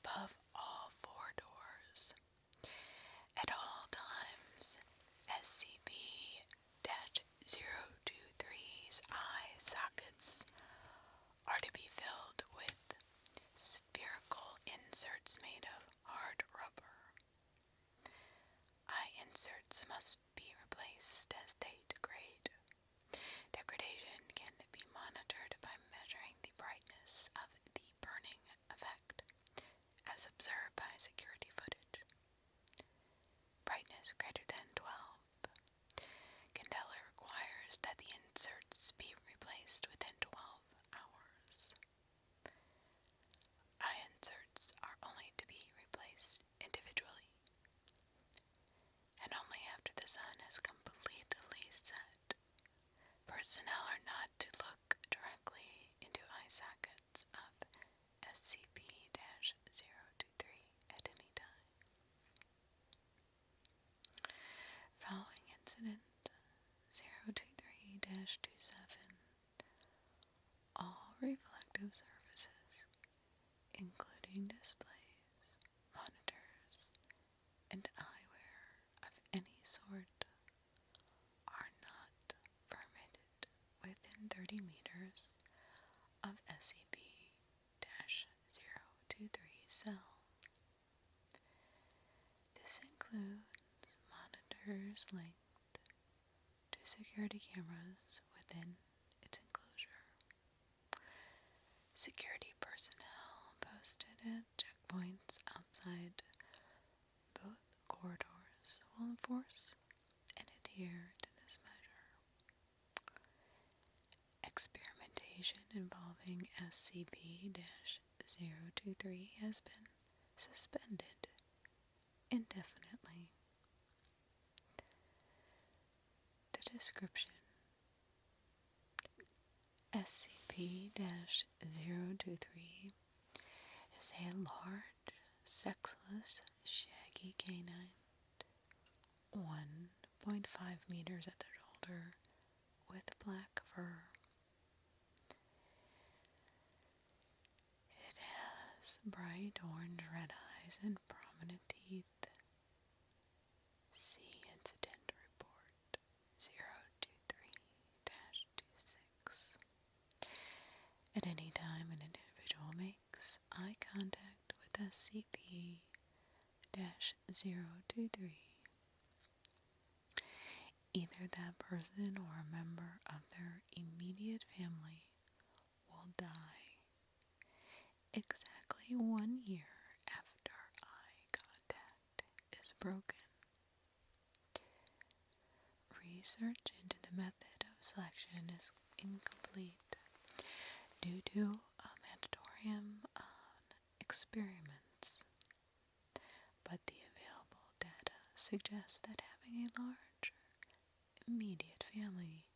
above all four doors. At all times, SCP-023's eye sockets are to be filled with spherical inserts made of hard rubber. Eye inserts must be replaced as they degrade. Degradation can be monitored by measuring the brightness of the burning effect, as observed by security footage. Brightness greater than 12. Candela requires that the inserts be replaced within 12 hours. Eye inserts are only to be replaced individually, and only after the sun has completely set. Personnel are not to look directly into eye sockets of SCP-023 at any time. Following Incident 023-27, all reflective surfaces, including displays, monitors, and eyewear of any sort, are not permitted within 30 meters of SCP-023 cell. This includes monitors linked to security cameras within its enclosure. Security personnel posted at checkpoints outside both corridors will enforce and adhere to this measure. Experimentation involving SCP-023 has been suspended indefinitely. The description: SCP-023 is a large, sexless, shaggy canine, 1.5 meters at the shoulder, with black fur. It has bright orange-red eyes and prominent teeth. See Incident Report 023-26. At any time an individual makes eye contact with SCP-023, either that person or a member of their immediate family will die exactly 1 year after eye contact is broken. Research into the method of selection is incomplete due to a moratorium on experiments, but the available data suggests that having a larger immediate family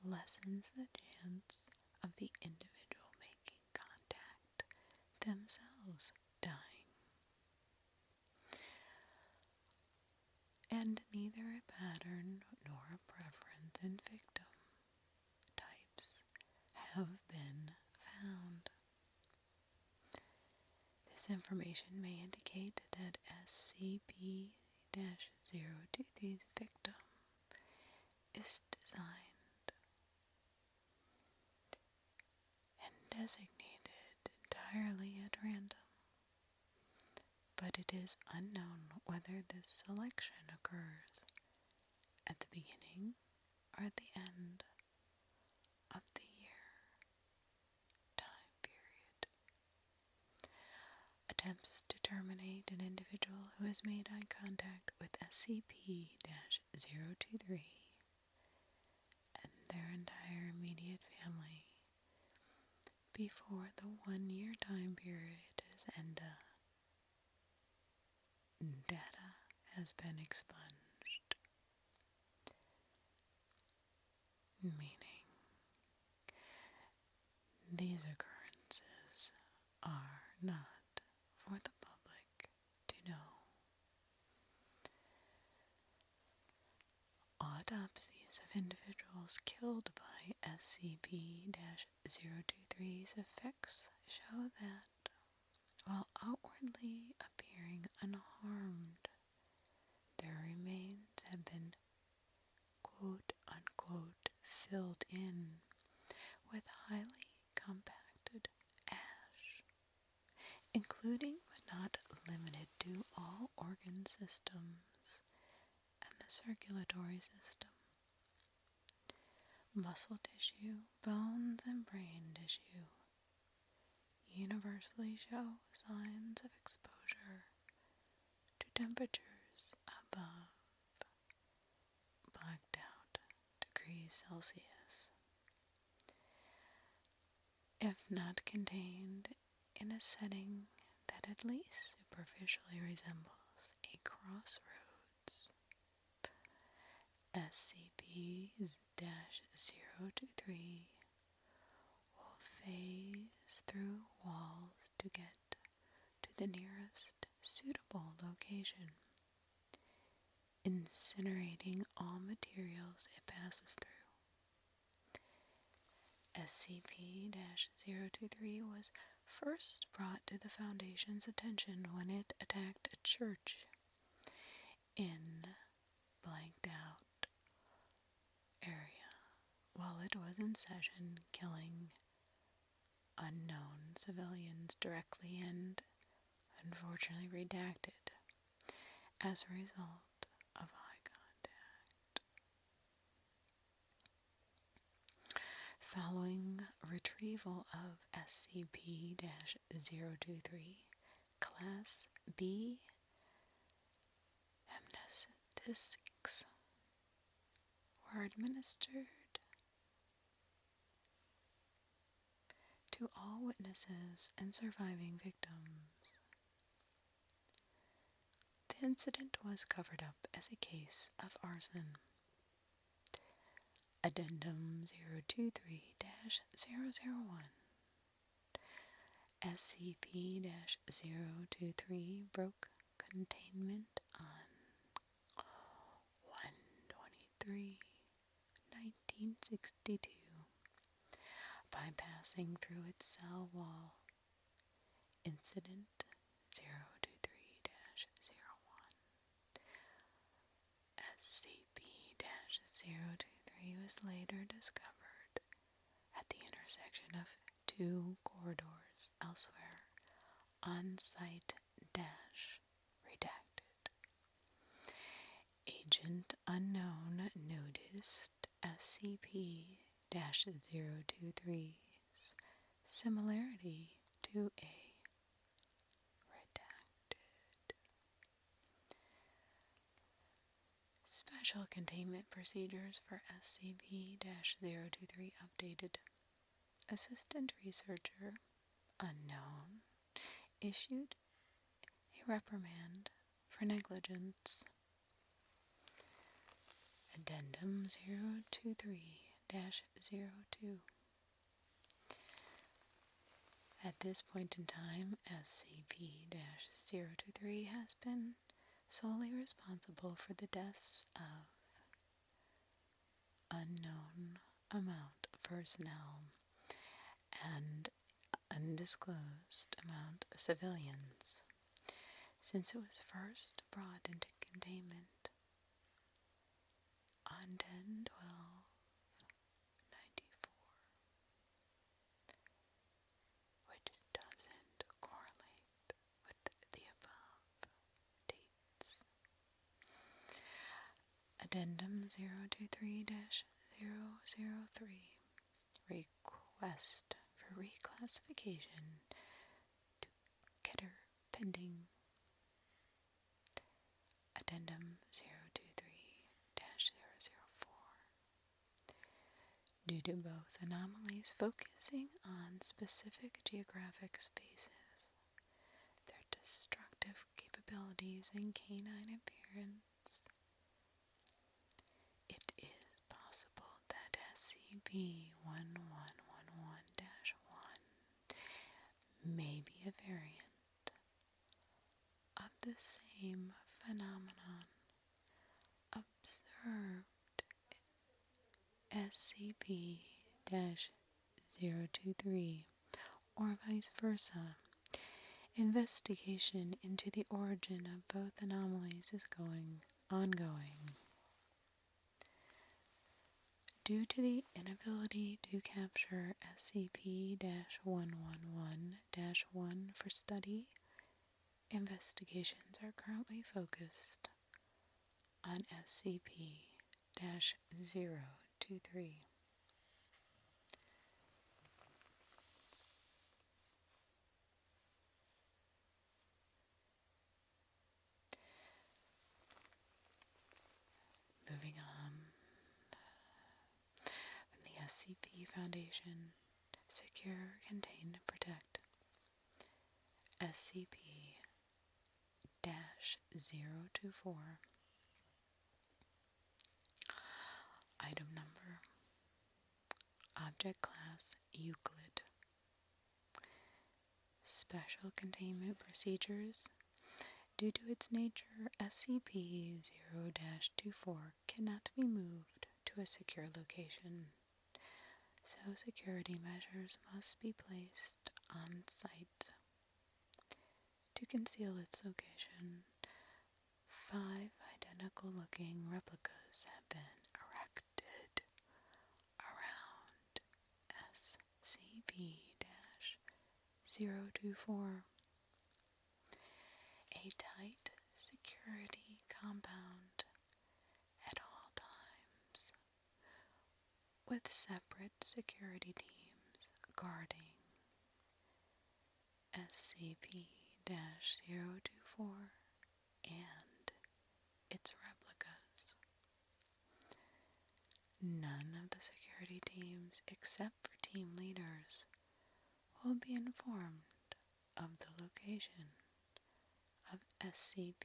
lessens the chance of the individual making contact themselves dying. And neither a pattern nor a preference in victim types have been found. This information may indicate that SCP-023's victim is designed and designated entirely at random, but it is unknown whether this selection occurs at the beginning or at the end of the year time period. Attempts to terminate an individual who has made eye contact with SCP-023 and their entire immediate family before the 1 year time period is ended. Data has been expunged, meaning these occurrences are not for the public to know. Autopsies of individuals killed by SCP-023's effects show that, while outwardly apparently appearing unharmed. Their remains have been quote-unquote filled in with highly compacted ash, including but not limited to all organ systems and the circulatory system. Muscle tissue, bones, and brain tissue universally show signs of exposure to temperatures above blacked out degrees Celsius. If not contained in a setting that at least superficially resembles a crossroads, SCP-023 will phase through walls to get to the nearest suitable location, incinerating all materials it passes through. SCP-023 was first brought to the Foundation's attention when it attacked a church in blanked out area while it was in session, killing unknown civilians directly and unfortunately redacted as a result of eye contact. Following retrieval of SCP-023, Class B amnestics were administered to all witnesses and surviving victims. The incident was covered up as a case of arson. Addendum 023-001 SCP-023 broke containment on 1/23/1962 by passing through its cell wall. Incident 023-01 SCP-023 was later discovered at the intersection of two corridors elsewhere on site redacted. Agent Unknown noticed SCP-023's similarity to a redacted. Special containment procedures for SCP-023 updated. Assistant Researcher Unknown issued a reprimand for negligence. Addendum 023-02 At this point in time, SCP-023 has been solely responsible for the deaths of unknown amount of personnel and undisclosed amount of civilians since it was first brought into containment on 10/12/94, which doesn't correlate with the above dates. Addendum 023-003 Request for reclassification to Keter pending. Addendum 023-004 Due to both anomalies focusing on specific geographic spaces, their destructive capabilities, and canine appearance, it is possible that SCP-1111-1 may be a variant of the same phenomenon observed SCP-023 or vice versa Investigation into the origin of both anomalies is ongoing. Due to the inability to capture SCP-111-1 for study, investigations are currently focused on SCP-023. Moving on from the SCP Foundation, Secure, Contain, Protect. SCP-024. Item number. Object Class Euclid. Special Containment Procedures. Due to its nature, SCP-0-24 cannot be moved to a secure location, so security measures must be placed on site. To conceal its location, 5 identical-looking replicas have been erected around SCP-024. A tight security compound at all times, with separate security teams guarding SCP-024 and its replicas. None of the security teams, except for team leaders, will be informed of the location of SCP-024.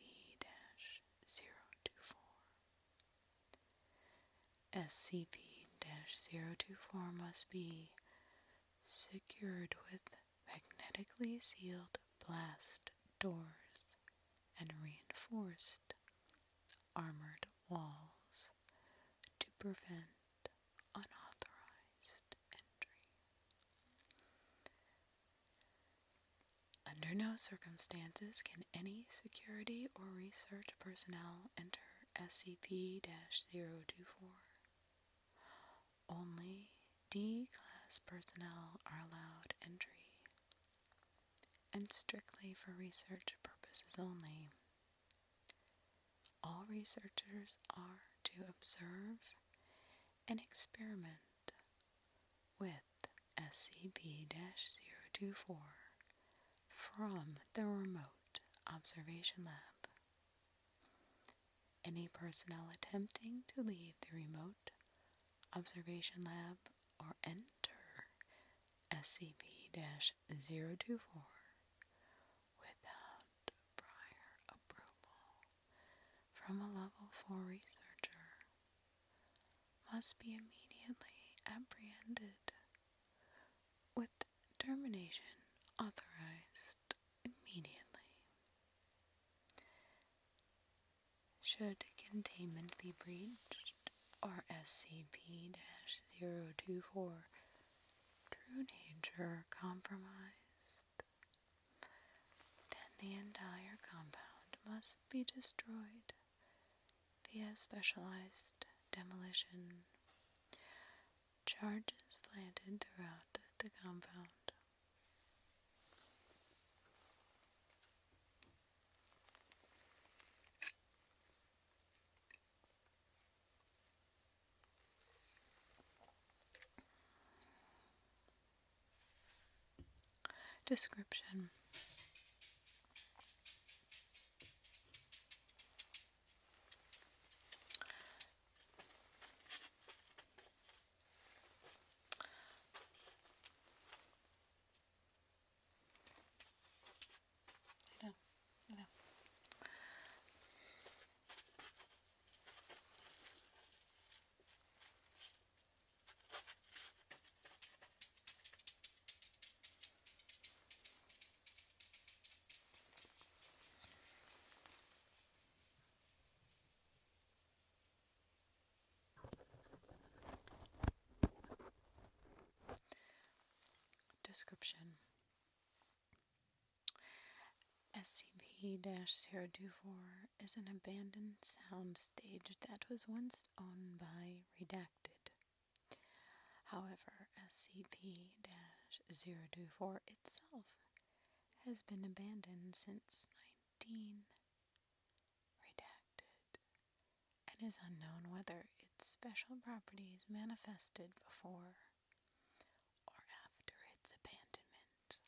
SCP-024 must be secured with magnetically sealed blast doors and reinforced armored walls to prevent unauthorized entry. Under no circumstances can any security or research personnel enter SCP-024. Only D-Class personnel are allowed entry, and strictly for research purposes only. All researchers are to observe and experiment with SCP-024 from the remote observation lab. Any personnel attempting to leave the remote observation lab or enter SCP-024 without prior approval from a Level 4 researcher must be immediately apprehended, with termination authorized immediately. Should containment be breached or SCP-024 true nature compromised, then the entire compound must be destroyed via specialized demolition. Charges planted throughout the compound. Description. I know. Description. SCP-024 is an abandoned soundstage that was once owned by Redacted. However, SCP-024 itself has been abandoned since 19 Redacted, and is unknown whether its special properties manifested before or after its abandonment.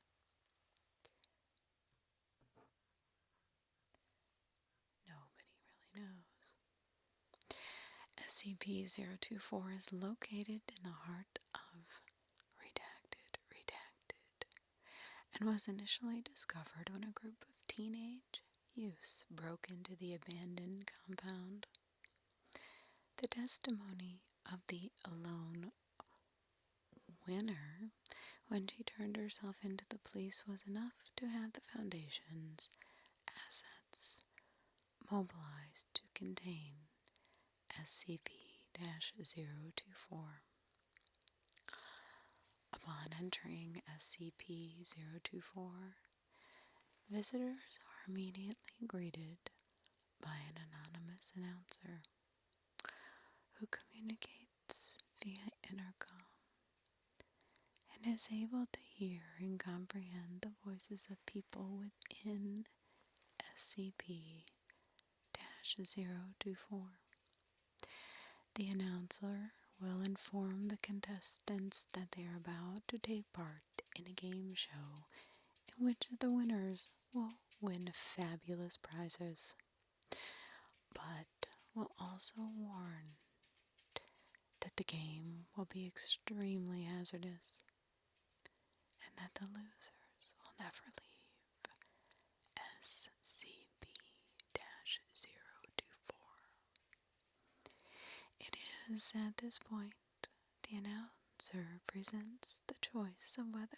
Nobody really knows. SCP-024 is located in the heart of Redacted, and was initially discovered when a group of teenage youths broke into the abandoned compound. The testimony of the lone winner when she turned herself into the police was enough to have the Foundation's assets mobilized to contain SCP-024. Upon entering SCP-024, visitors are immediately greeted by an anonymous announcer who communicates via intercom and is able to hear and comprehend the voices of people within SCP-024. The announcer will inform the contestants that they are about to take part in a game show in which the winners will win fabulous prizes, but will also warn that the game will be extremely hazardous and that the losers will never leave SCP-024. It is at this point the announcer presents the choice of whether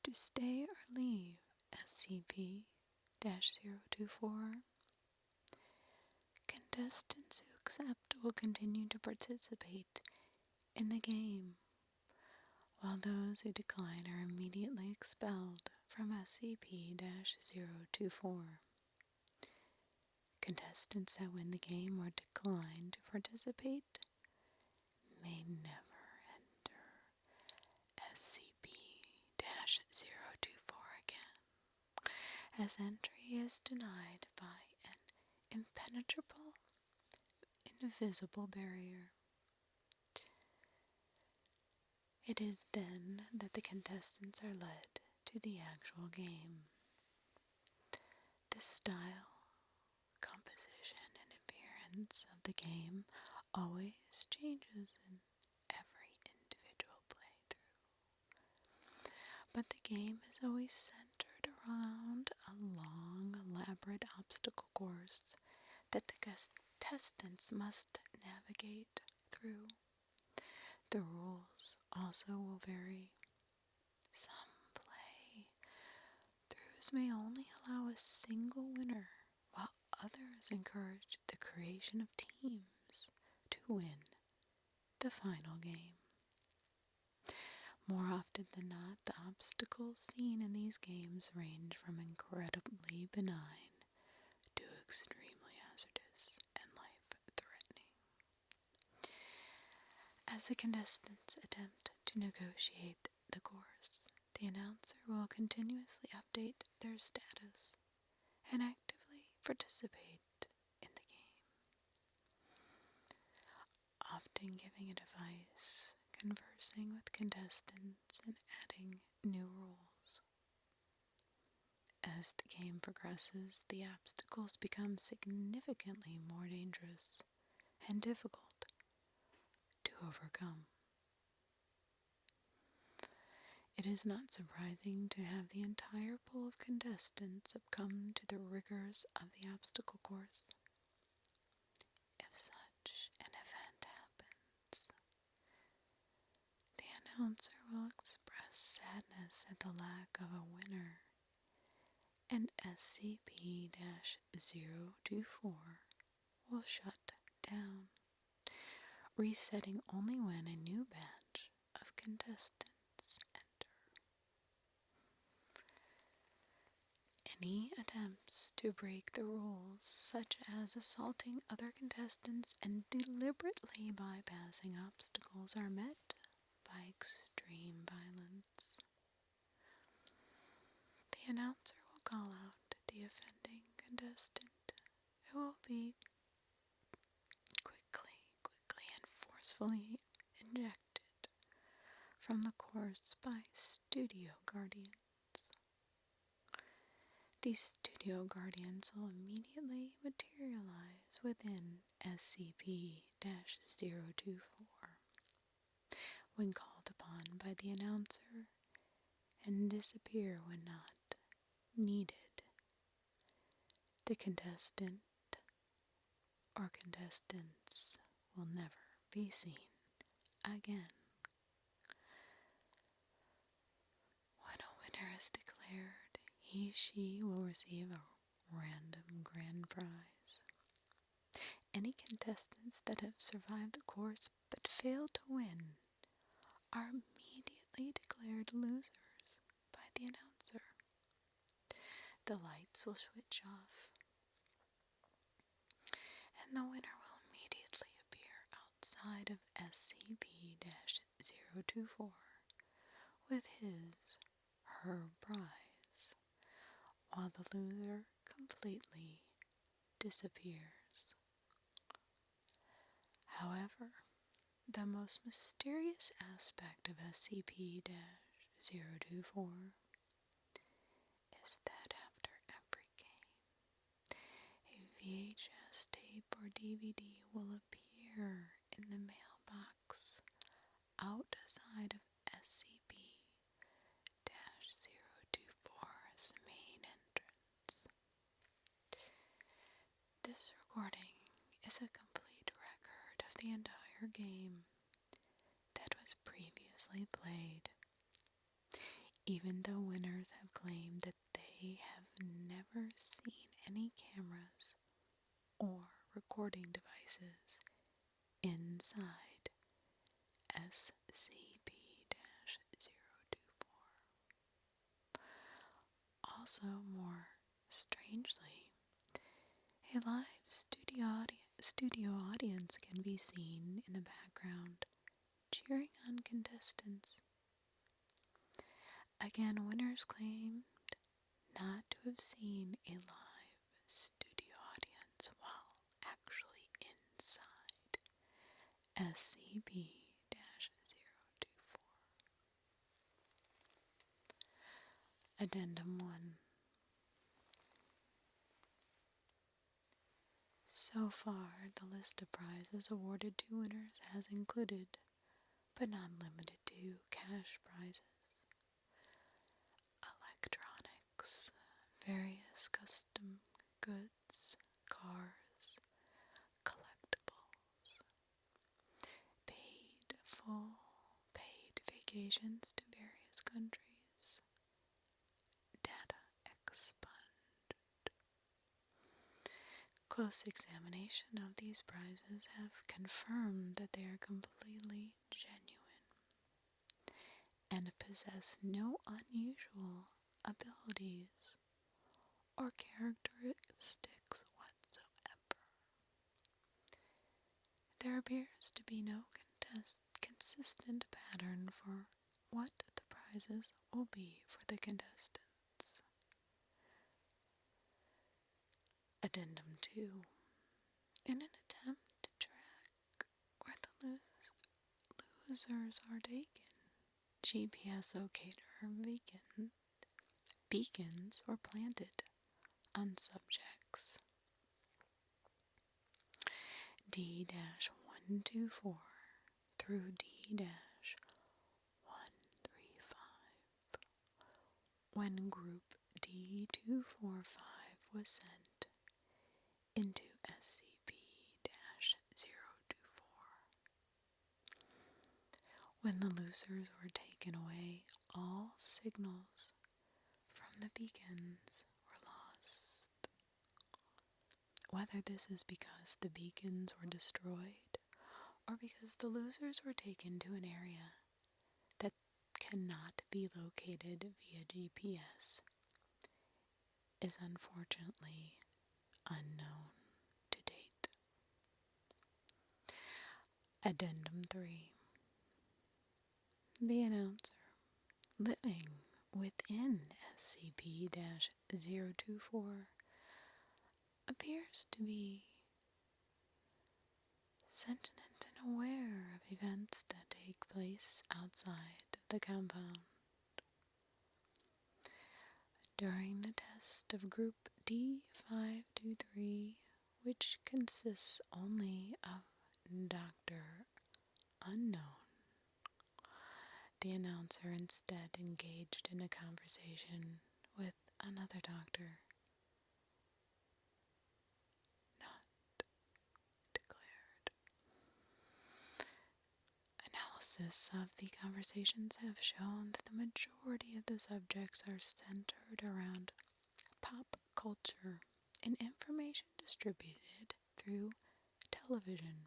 to stay or leave SCP-024. Contestants who accept will continue to participate in the game, while those who decline are immediately expelled from SCP-024. Contestants that win the game or decline to participate may never enter SCP-024 again, as entry is denied by an impenetrable, invisible barrier. It is then that the contestants are led to the actual game. The style, composition, and appearance of the game always changes in every individual playthrough, but the game is always centered around a long, elaborate obstacle course that the contestants must navigate through. The rules also will vary. Some playthroughs may only allow a single winner, while others encourage the creation of teams to win the final game. More often than not, the obstacles seen in these games range from incredibly benign to extremely hazardous and life-threatening. As the contestants attempt to negotiate the course, the announcer will continuously update their status and actively participate in the game, often giving advice, conversing with contestants, and adding new rules. As the game progresses, the obstacles become significantly more dangerous and difficult to overcome. It is not surprising to have the entire pool of contestants succumb to the rigors of the obstacle course. If such an event happens, the announcer will express sadness at the lack of a winner, and SCP-024 will shut down, resetting only when a new batch of contestants enter. Any attempts to break the rules, such as assaulting other contestants and deliberately bypassing obstacles, are met by extreme violence. The announcer will call out the offending contestant, who will be quickly and forcefully ejected from the course by studio guardians. These studio guardians will immediately materialize within SCP-024 when called upon by the announcer and disappear when not needed. The contestant or contestants will never be seen again. When a winner is declared, he/she will receive a random grand prize. Any contestants that have survived the course but fail to win are immediately declared losers by the announcer. The lights will switch off, and the winner will immediately appear outside of SCP-024 with his/her prize, while the loser completely disappears. However, the most mysterious aspect of SCP-024 is that after every game, a VHS tape or DVD will appear in the mailbox outside of SCP-024's main entrance. This recording is a complete record of the entire game that was previously played, even though winners have claimed that they have never seen any cameras or recording devices inside SCP-024. Also, more strangely, a live studio audience can be seen in the background cheering on contestants. Again, winners claimed not to have seen a live studio audience while actually inside SCP-024. Addendum 1. So far, the list of prizes awarded to winners has included, but not limited to, cash prizes, electronics, various custom goods, cars, collectibles, paid vacations to various countries, data expunged. Close examination of these prizes have confirmed that they are completely genuine and possess no unusual abilities or characteristics whatsoever. There appears to be no consistent pattern for what the prizes will be for the contestants. Addendum 2. In an attempt to track where the losers are taken, GPS locator beacons were planted on subjects D-124 through D-135 when group D-245 was sent into SCP-024. When the losers were taken away, all signals from the beacons were lost. Whether this is because the beacons were destroyed or because the losers were taken to an area that cannot be located via GPS is unfortunately unknown to date. Addendum 3. The announcer living within SCP-024 appears to be sentient and aware of events that take place outside of the compound. During the test of Group D523, which consists only of Dr. Unknown, the announcer instead engaged in a conversation with another doctor, not declared. Analysis of the conversations have shown that the majority of the subjects are centered around pop culture and information distributed through television,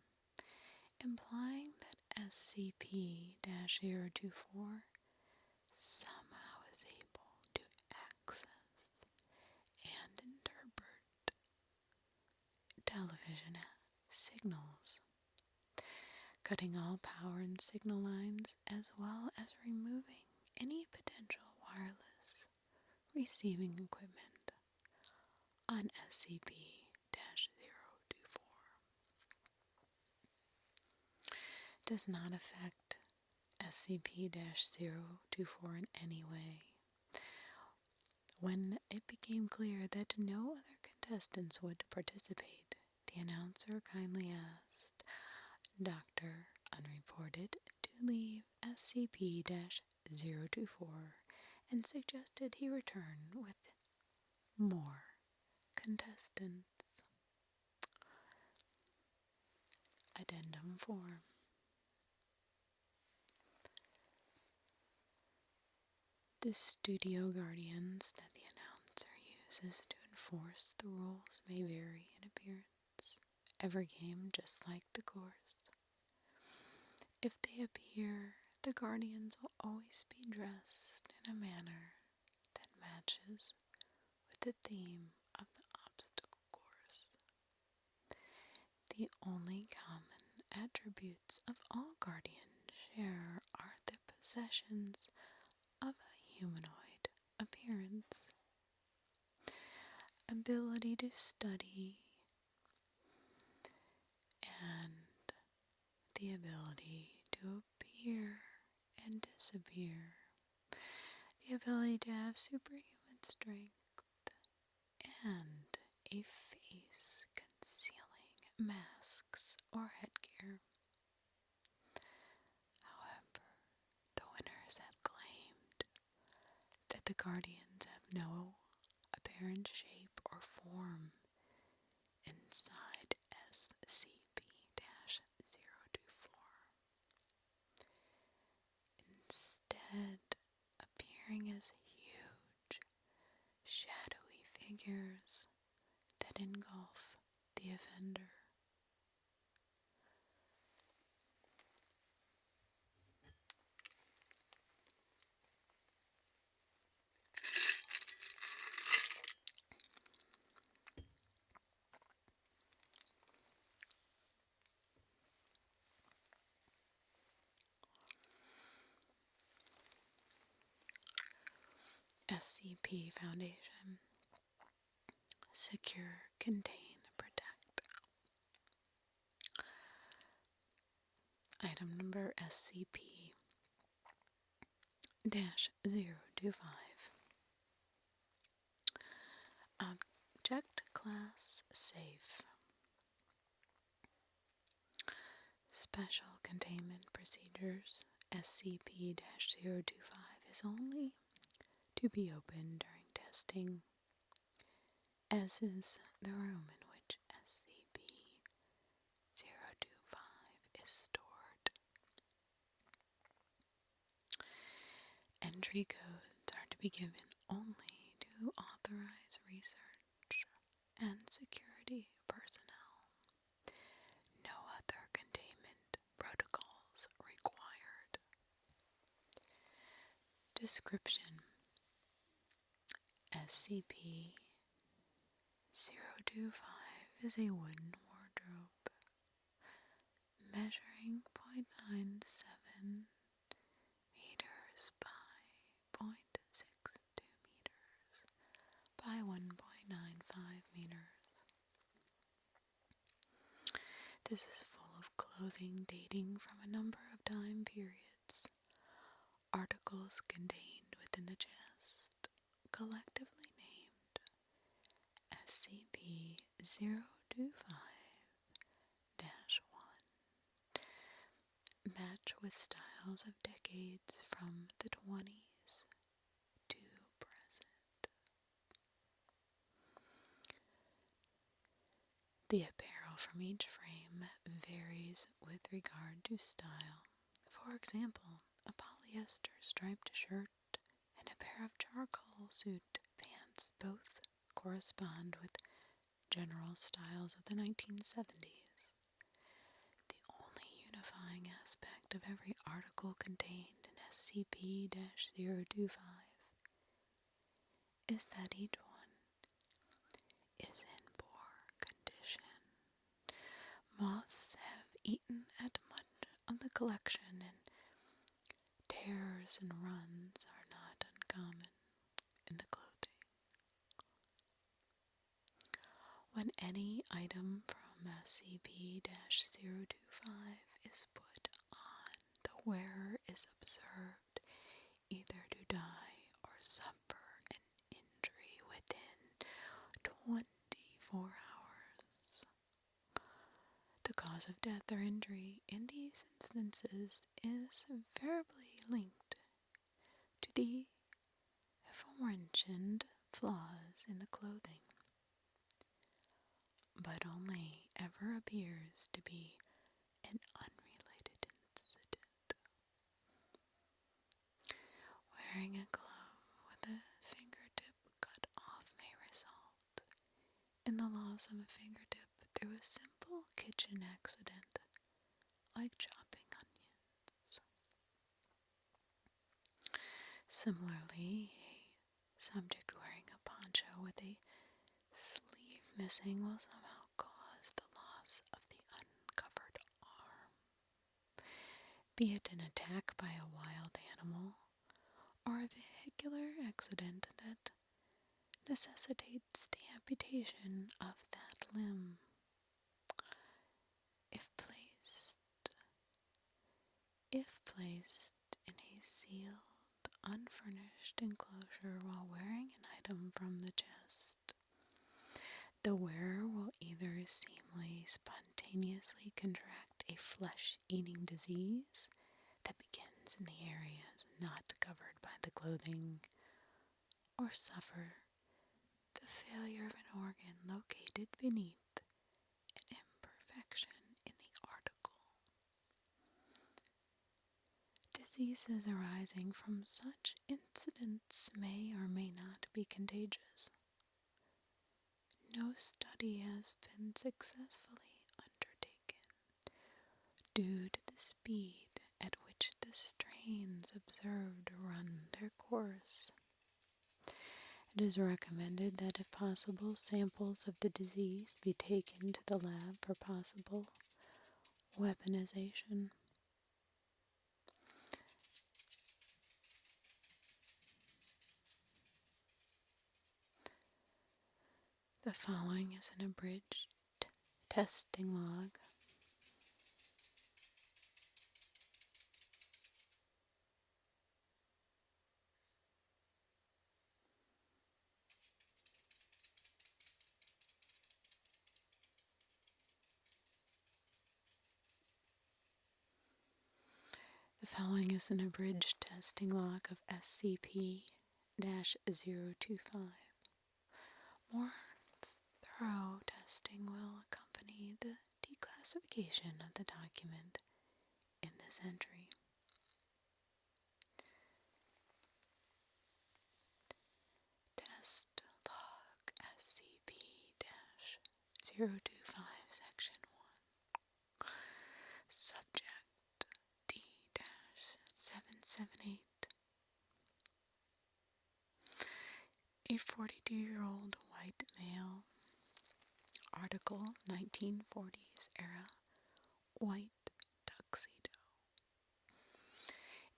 implying that SCP-024 somehow is able to access and interpret television signals, cutting all power and signal lines as well as removing any potential wireless receiving equipment on SCP-024. Does not affect SCP-024 in any way. When it became clear that no other contestants would participate, the announcer kindly asked Dr. Unreported to leave SCP-024 and suggested he return with more contestants. Addendum 4. The studio guardians that the announcer uses to enforce the rules may vary in appearance, every game just like the course. If they appear, the guardians will always be dressed in a manner that matches with the theme of the obstacle course. The only common attributes of all guardians share are the possessions of a humanoid appearance, ability to study, and the ability to appear and disappear, the ability to have superhuman strength, and a face concealing masks or headgear. However, the winners have claimed that the guardians have no apparent shape or form inside SCP-024, instead appearing as huge, shadowy figures that engulf the offender. SCP Foundation. Secure, contain, protect. Item number SCP-025. Object Class Safe. Special Containment Procedures. SCP-025 is only to be opened during testing, as is the room in which SCP-025 is stored. Entry codes are to be given only to authorized research and security personnel. No other containment protocols required. Description: SCP is a wooden wardrobe measuring 0.97 meters by 0.62 meters by 1.95 meters. This is full of clothing dating from a number of time periods. Articles contained within the chest, collectively named SCP-025-1, match with styles of decades from the 20s to present. The apparel from each frame varies with regard to style. For example, a polyester striped shirt and a pair of charcoal suit pants both correspond with general styles of the 1970s. The only unifying aspect of every article contained in SCP-025 is that each one is in poor condition. Moths have eaten at much of the collection, and tears and runs are not uncommon in the clothing. When any item from SCP-025 is put on, the wearer is observed either to die or suffer an injury within 24 hours. The cause of death or injury in these instances is invariably linked to the aforementioned flaws in the clothing, but only ever appears to be an unrelated incident. Wearing a glove with a fingertip cut off may result in the loss of a fingertip through a simple kitchen accident, like chopping onions. Similarly, a subject wearing a poncho with a sleeve missing will somehow cause the loss of the uncovered arm, be it an attack by a wild animal or a vehicular accident that necessitates the amputation of that limb. If placed in a sealed, unfurnished enclosure while wearing an item from the chest, the wearer will either spontaneously contract a flesh-eating disease that begins in the areas not covered by the clothing, or suffer the failure of an organ located beneath an imperfection in the article. Diseases arising from such incidents may or may not be contagious. No study has been successfully undertaken due to the speed at which the strains observed run their course. It is recommended that if possible, samples of the disease be taken to the lab for possible weaponization. The following is an abridged testing log. The following is an abridged testing log of SCP-025. More thorough testing will accompany the declassification of the document in this entry. Test log SCP-025 Section 1. Subject D-778. A 42-year-old white male, Article 1940s era white tuxedo.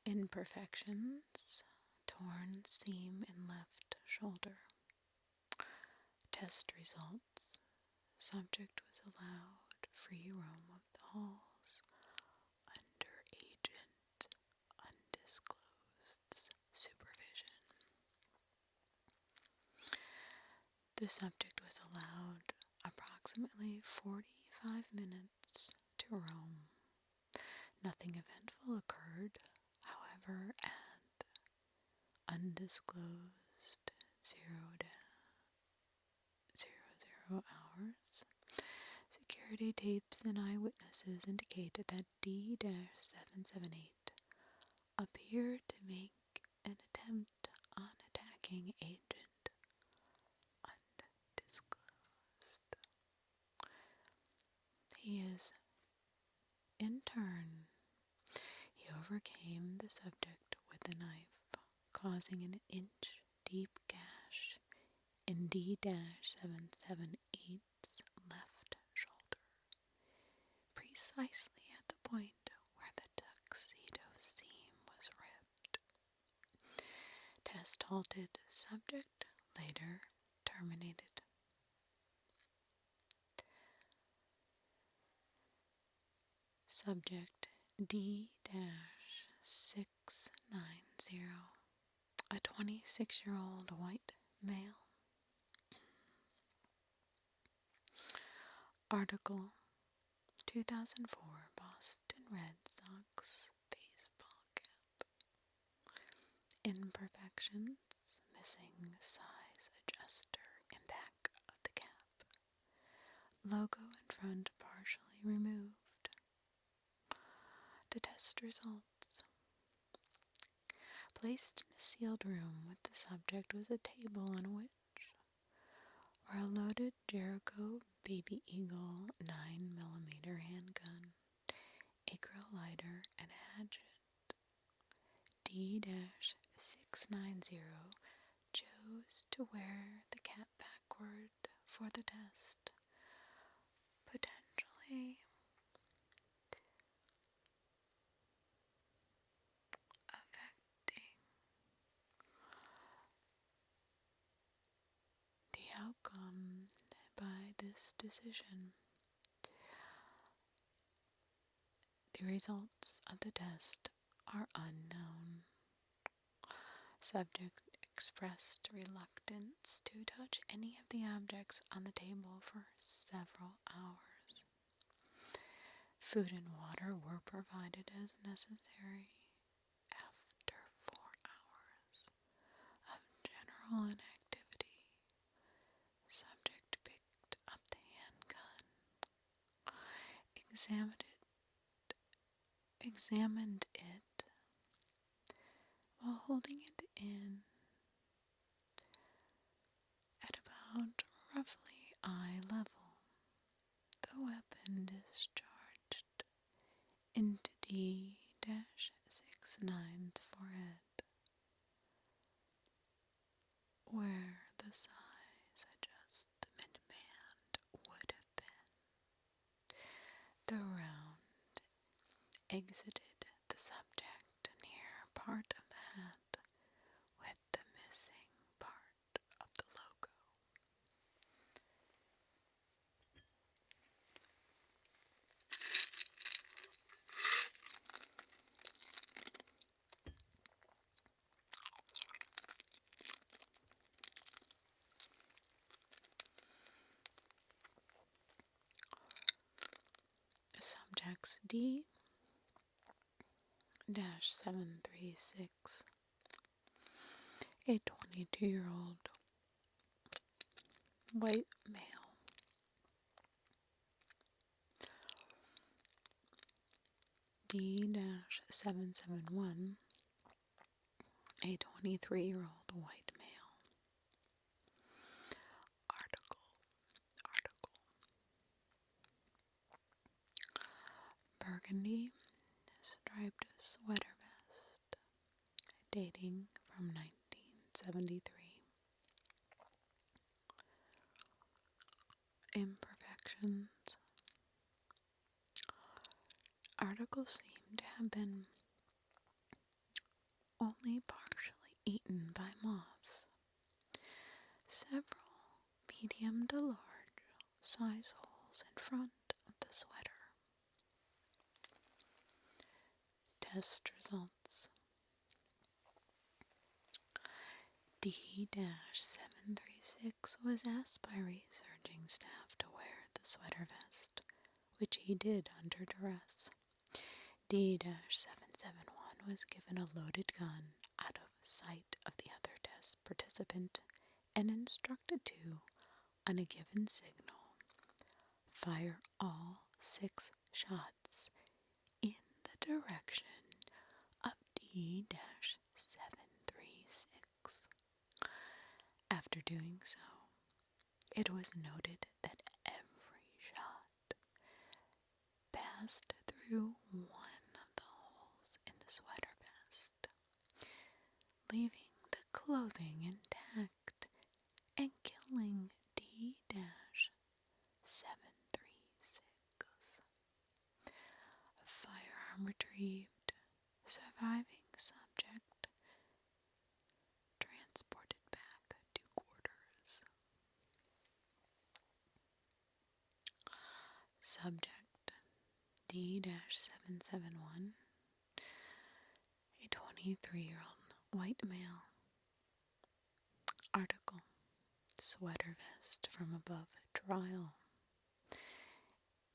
Imperfections: torn seam in left shoulder. Test results: subject was allowed free roam of the halls under agent undisclosed supervision. The subject was allowed approximately 45 minutes to roam. Nothing eventful occurred, however, at undisclosed 0 hours. Security tapes and eyewitnesses indicated that D-778 appeared to make an attempt on attacking agent undisclosed. In turn, he overcame the subject with a knife, causing an inch-deep gash in D-778's left shoulder, precisely at the point where the tuxedo seam was ripped. Test halted. Subject later terminated. Subject D-690, a 26-year-old white male. Article 2004 Boston Red Sox baseball cap. Imperfections: missing size adjuster in back of the cap. Logo in front partially removed. The test results: placed in a sealed room with the subject was a table on which were a loaded Jericho Baby Eagle 9mm handgun, a grill lighter, and a hatchet. D-690 chose to wear the cap backward for the test, potentially affecting the outcome by this decision. The results of the test are unknown. Subject expressed reluctance to touch any of the objects on the table for several hours. Food and water were provided as necessary. After 4 hours of general inactivity, subject picked up the handgun, examined it while holding it in at about roughly eye level. The weapon discharged into D-69's forehead, where the size adjustment band would have been. The round exited the subject near part of the hat with the missing part of the logo. Subjects D-736, a 22-year-old white male. D-771, a 23-year-old white male. Article. Burgundy striped sweater vest, dating from 1973. Imperfections: impressions. Articles seem to have been only partially eaten by moths. Several medium to large size holes in front of the sweater. Test results. D-736 was asked by researching staff to wear the sweater vest, which he did under duress. D-771 was given a loaded gun out of sight of the other test participant and instructed to, on a given signal, fire all 6 shots in the direction of D-736. After doing so, it was noted that every shot passed through one of the holes in the sweater vest, leaving the clothing intact and killing D-736. Firearm retrieved. Surviving subject transported back to quarters. Subject D-771, a 23-year-old white male. Article: Sweater vest from above trial.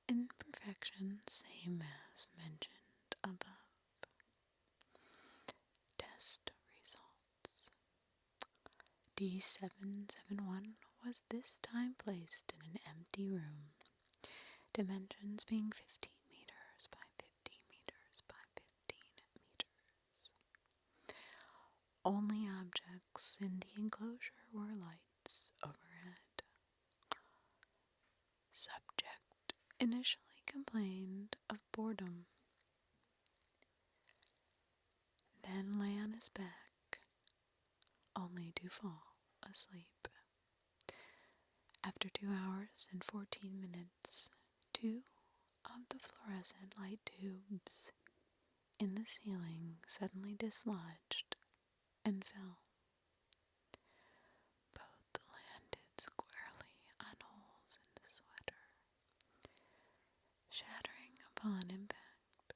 Imperfection same as mentioned above. Test results. D-771 was this time placed in an empty room, dimensions being 15 meters by 15 meters by 15 meters. Only objects in the enclosure were lights overhead. Subject initially complained of boredom, then lay on his back, only to fall asleep. After 2 hours and 14 minutes, 2 of the fluorescent light tubes in the ceiling suddenly dislodged and fell. Both landed squarely on holes in the sweater, shattering upon impact.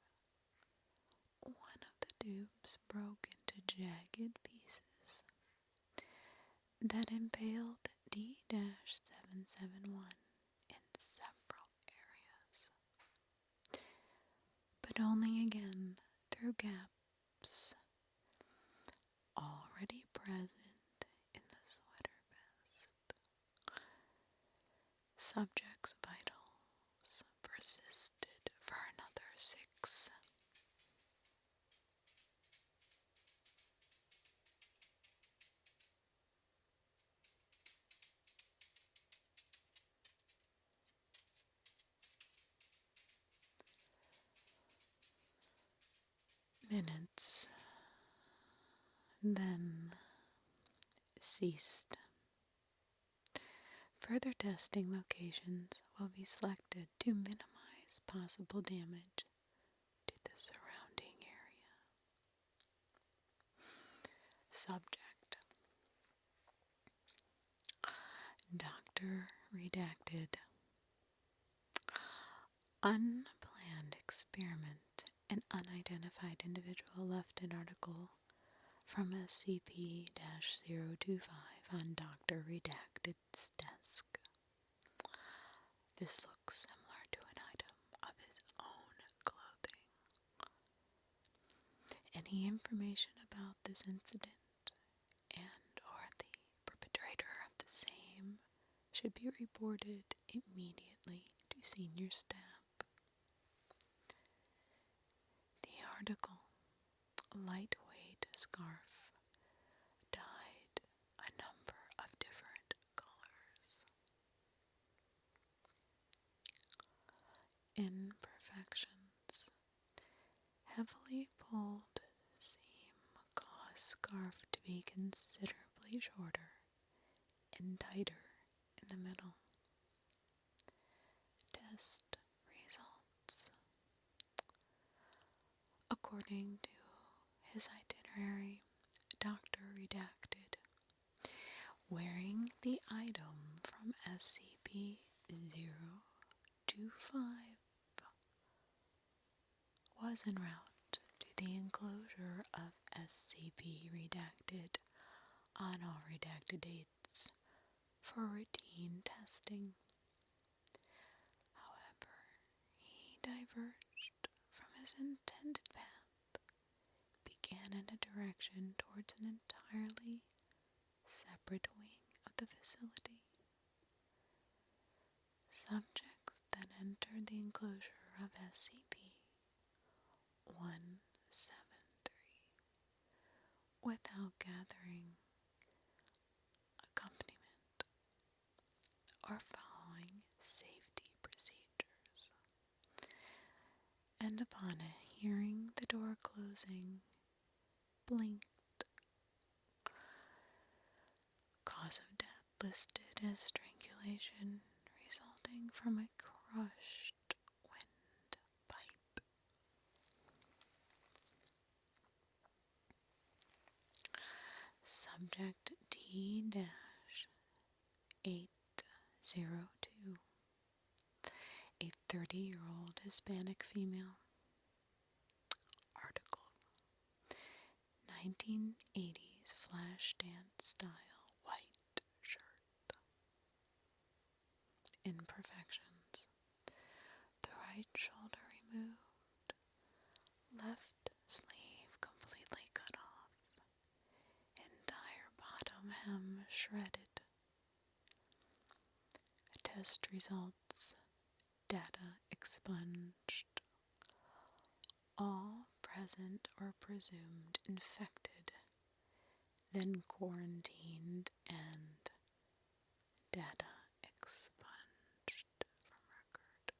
One of the tubes broke into jagged pieces that impaled D-771 in several areas, but only again through gaps already present in the sweater vest. Subject's vitals persisted for another 6 minutes, then ceased. Further testing locations will be selected to minimize possible damage to the surrounding area. Subject: Dr. Redacted. Unplanned experiment. An unidentified individual left an article from SCP-025 on Dr. Redacted's desk. This looks similar to an item of his own clothing. Any information about this incident and or the perpetrator of the same should be reported immediately to senior staff. The article, lightweight scarf, dyed a number of different colors. Imperfections. Heavily pulled seam caused scarf to be considerably shorter and tighter in the middle. according to his itinerary, Dr. Redacted, wearing the item from SCP-025, was en route to the enclosure of SCP Redacted on all redacted dates for routine testing. However, he diverged from his intended path, began in a direction towards an entirely separate wing of the facility. Subjects then entered the enclosure of SCP-173 without gathering accompaniment or following safety procedures, and upon hearing the door closing, blinked. Cause of death listed as strangulation resulting from a crushed windpipe. Subject D-802, a 30-year-old Hispanic female. Article: 1980s flash dance style white shirt. Imperfections: the right shoulder removed, left sleeve completely cut off, entire bottom hem shredded. Test results: data expunged. All present or presumed infected, then quarantined and data expunged from record.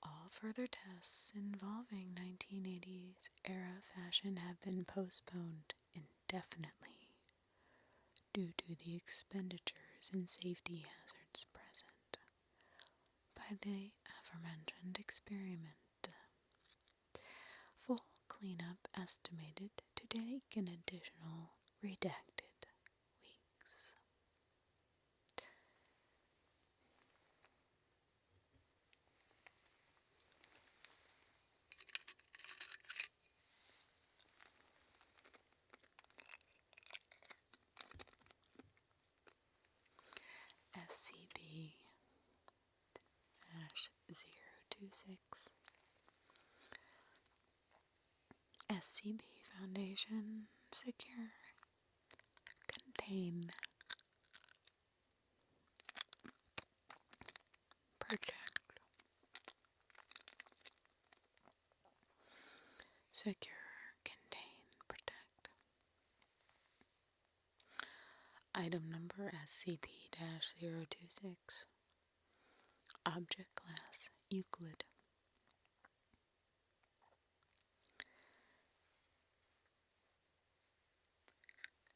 All further tests involving 1980s era fashion have been postponed indefinitely due to the expenditures and safety hazards present by the aforementioned experiment. Full cleanup estimated to take an additional redacted weeks. SCP-026 SCP Foundation Secure Contain Protect Secure Contain Protect. Item number SCP-026. Object Class Euclid.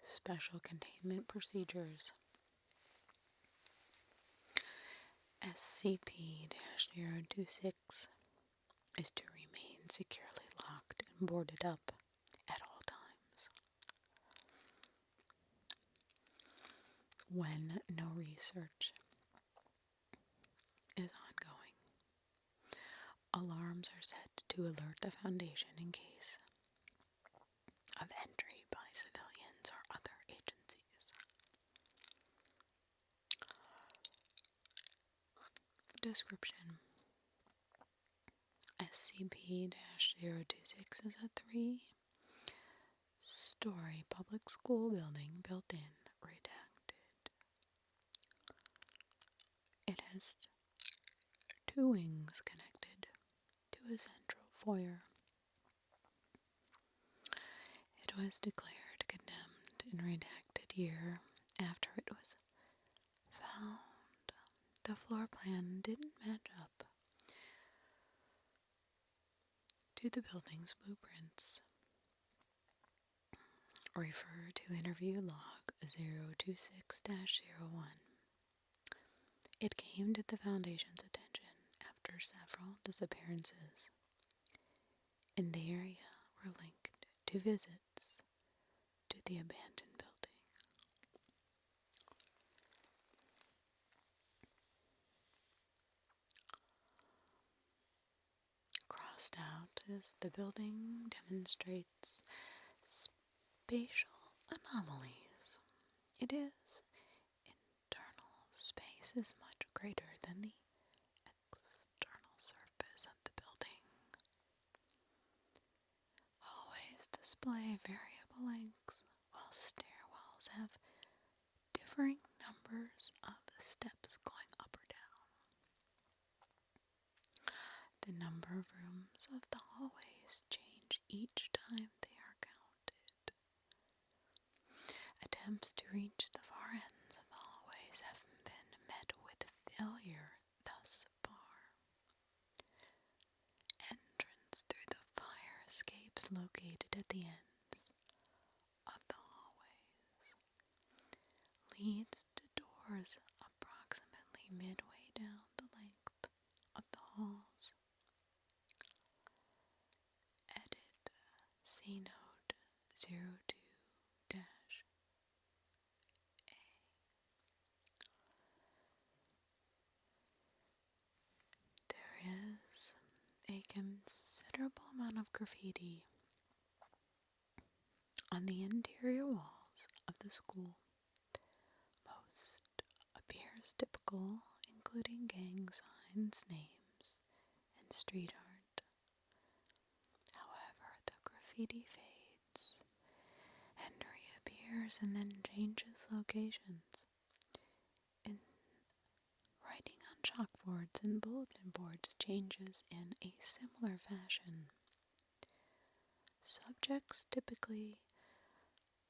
Special Containment Procedures. SCP-026 is to remain securely locked and boarded up at all times. When no research is ongoing, alarms are set to alert the Foundation in case of entry by civilians or other agencies. Description: SCP-026 is a 3-story public school building built in redacted. It has 2 wings connected to a central foyer. It was declared condemned in redacted year after it was found the floor plan didn't match up to the building's blueprints. Refer to interview log 026-01. It came to the Foundation's attention after several disappearances in the area were linked to visits to the abandoned building. Crossed out as the building demonstrates spatial anomalies. It is internal space is much greater than the external surface of the building. Hallways display variable lengths, while stairwells have differing numbers of steps going up or down. The number of rooms of the hallways change each time they are counted. Attempts to reach the far ends of the hallways have been met with failure thus far. Entrance through the fire escapes located at the ends of the hallways leads to doors approximately midway down the length of the halls. Edit C Note 02-A. There is a considerable amount of graffiti on the interior walls of the school. Most appears typical, including gang signs, names, and street art. However, the graffiti fades and reappears and then changes locations. And writing on chalkboards and bulletin boards changes in a similar fashion. Subjects typically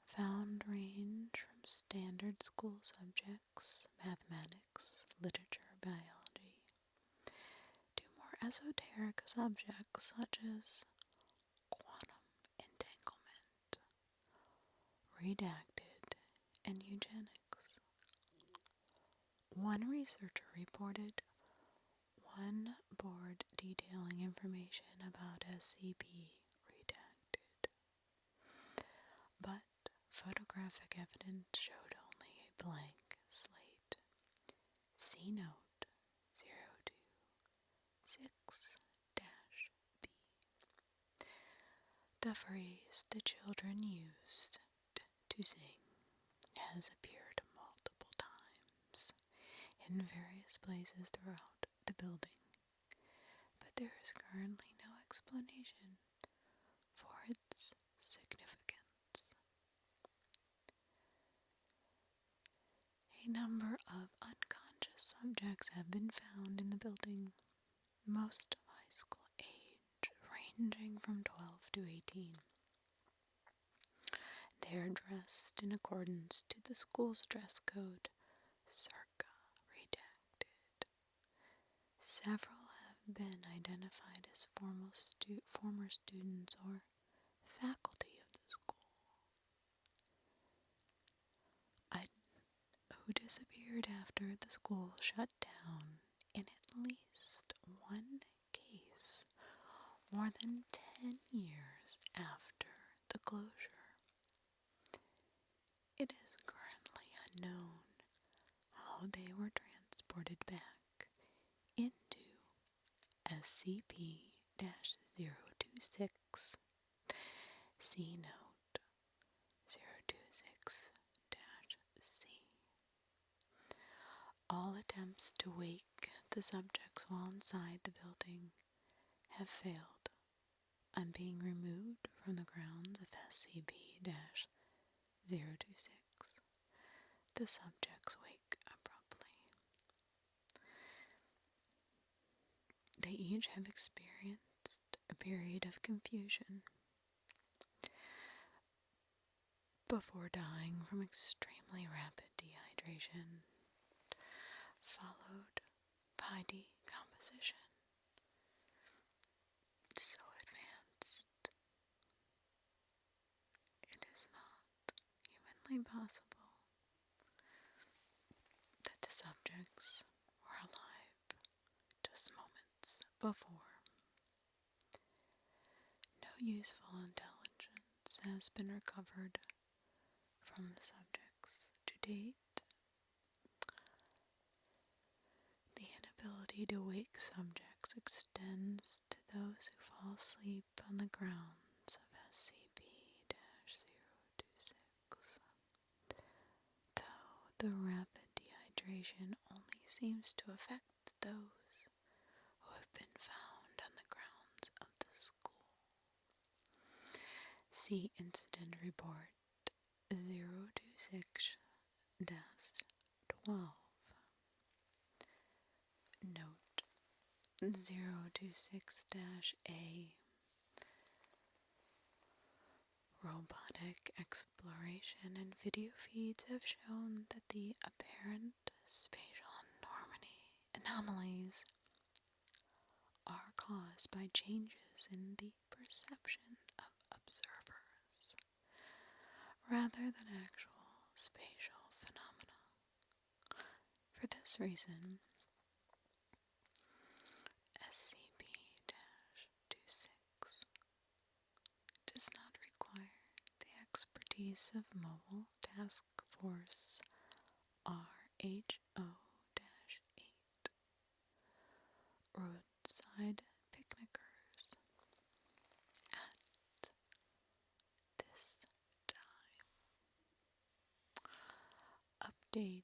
found range from standard school subjects, mathematics, literature, biology, to more esoteric subjects such as quantum entanglement, redacted, and eugenics. One researcher reported one board detailing information about SCP redacted, but photographic evidence showed only a blank slate. C Note 026-B. The phrase the children used to sing has appeared multiple times in various places throughout the building, but there is currently no explanation for its significance. A number of unconscious subjects have been found in the building, most of high school age, ranging from 12 to 18. They are dressed in accordance to the school's dress code, circa redacted. Several have been identified as former students or faculty of the school, who disappeared after the school shut down in at least one case more than 10 years after the closure. It is currently unknown how they were transported back into SCP-026, C Note 026-C. All attempts to wake the subjects while inside the building have failed on being removed from the grounds of SCP-026. The subjects wake abruptly. They each have experienced a period of confusion before dying from extremely rapid dehydration, followed by decomposition. So advanced, it is not humanly possible that the subjects were alive just moments before. useful intelligence has been recovered from the subjects to date. The inability to wake subjects extends to those who fall asleep on the grounds of SCP-026, though the rapid dehydration only seems to affect those who have been found on the grounds of the school. See Incident Report 026-12. Note 026-A. Robotic exploration and video feeds have shown that the apparent spatial anomalies are caused by changes in the perception of observers, rather than actual spatial phenomena. For this reason, SCP-26 does not require the expertise of Mobile Task Force RHO-8 roadside picnickers at this time. Update.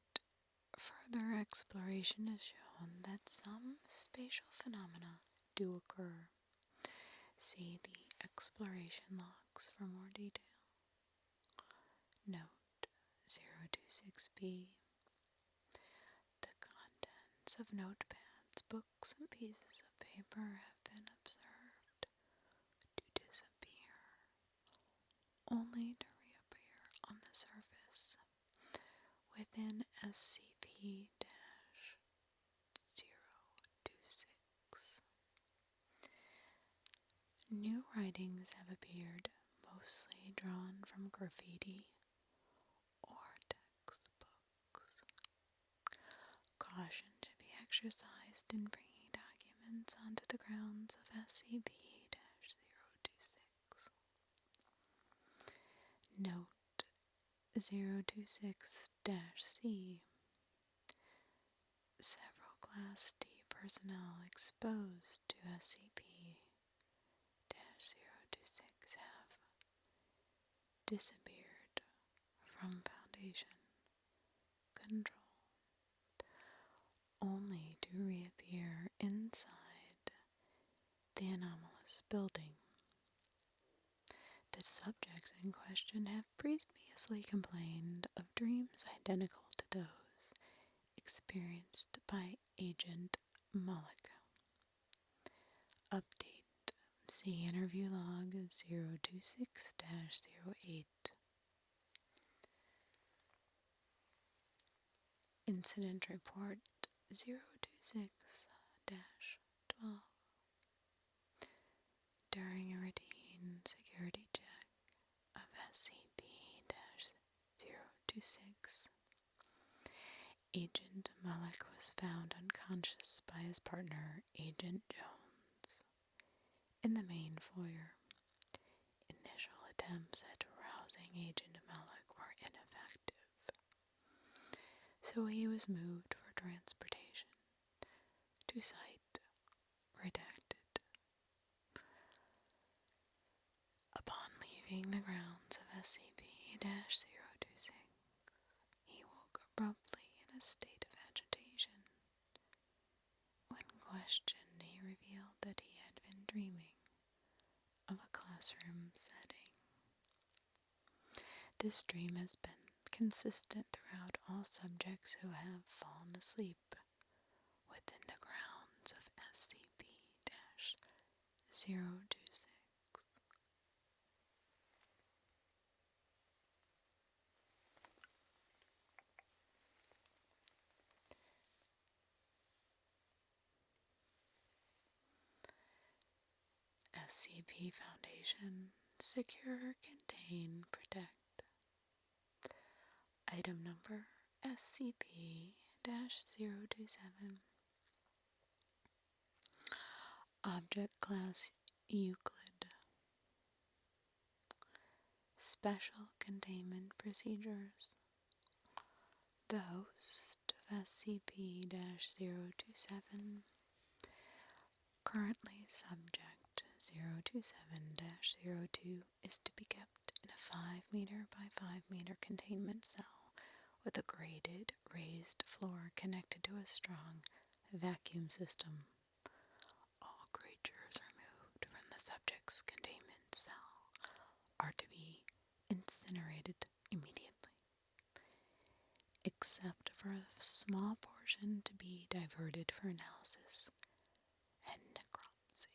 Further exploration has shown that some spatial phenomena do occur. See the exploration logs for more detail. Note 026-B. The contents of notepads, books, and pieces of paper have been observed to disappear, only to reappear on the surface within SCP-026. New writings have appeared, mostly drawn from graffiti or textbooks. Caution should be exercised in bringing documents onto the grounds of SCP-026. Note 026-C. Several Class D personnel exposed to SCP-026 have disappeared from Foundation control, only to reappear inside the anomalous building. The subjects in question have previously complained of dreams identical to those experienced by Agent Mullick. Update. See interview log 026-08. Incident report 026-12. During a routine security check of SCP-026, Agent Mullick was found unconscious by his partner, Agent Jones, in the main foyer. Initial attempts at rousing Agent Mullick were ineffective, so he was moved for transportation to site redacted. Upon leaving the grounds of SCP-026, he woke abruptly in a state of agitation. When questioned, he revealed that he had been dreaming of a classroom setting. This dream has been consistent throughout all subjects who have fallen asleep within the grounds of SCP-026. SCP Foundation Secure, Contain, Protect. Item number SCP-027. Object Class Euclid. special containment procedures. The host of SCP-027, currently Subject 027-02, is to be kept in a 5-meter by 5-meter containment cell with a graded, raised floor connected to a strong vacuum system. All creatures removed from the subject's containment cell are to be incinerated immediately, except for a small portion to be diverted for analysis and necropsy.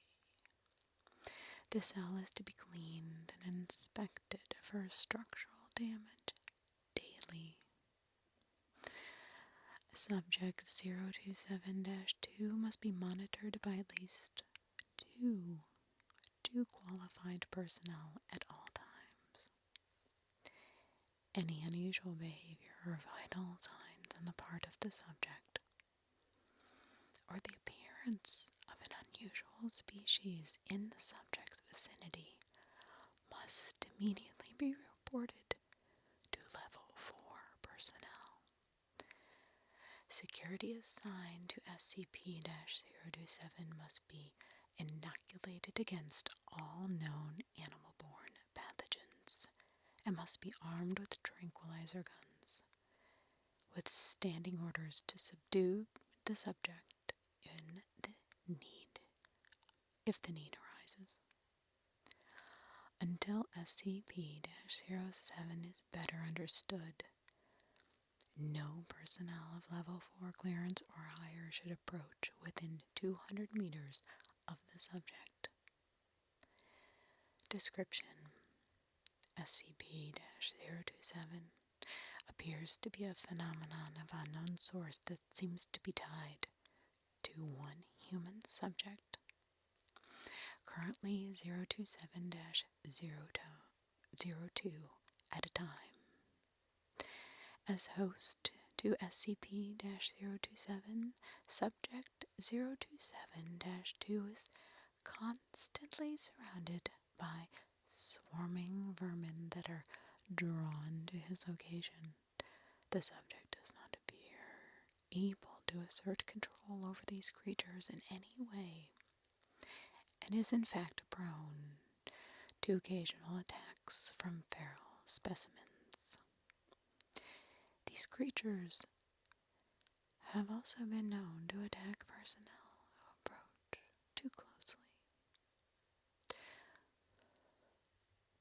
The cell is to be cleaned and inspected for structural damage daily. Subject 027-2 must be monitored by at least two qualified personnel at all times. Any unusual behavior or vital signs on the part of the subject, or the appearance of an unusual species in the subject's vicinity, must immediately be reported to Level 4 personnel. Security assigned to SCP-027 must be inoculated against all known animal-borne pathogens and must be armed with tranquilizer guns, with standing orders to subdue the subject if the need arises. Until SCP-07 is better understood, no personnel of Level 4 clearance or higher should approach within 200 meters of the subject. Description: SCP-027 appears to be a phenomenon of unknown source that seems to be tied to one human subject. Currently 027-02 at a time. As host to SCP-027, Subject 027-2 is constantly surrounded by swarming vermin that are drawn to his location. The subject does not appear able to assert control over these creatures in any way, and is in fact prone to occasional attacks from feral specimens. These creatures have also been known to attack personnel who approach too closely.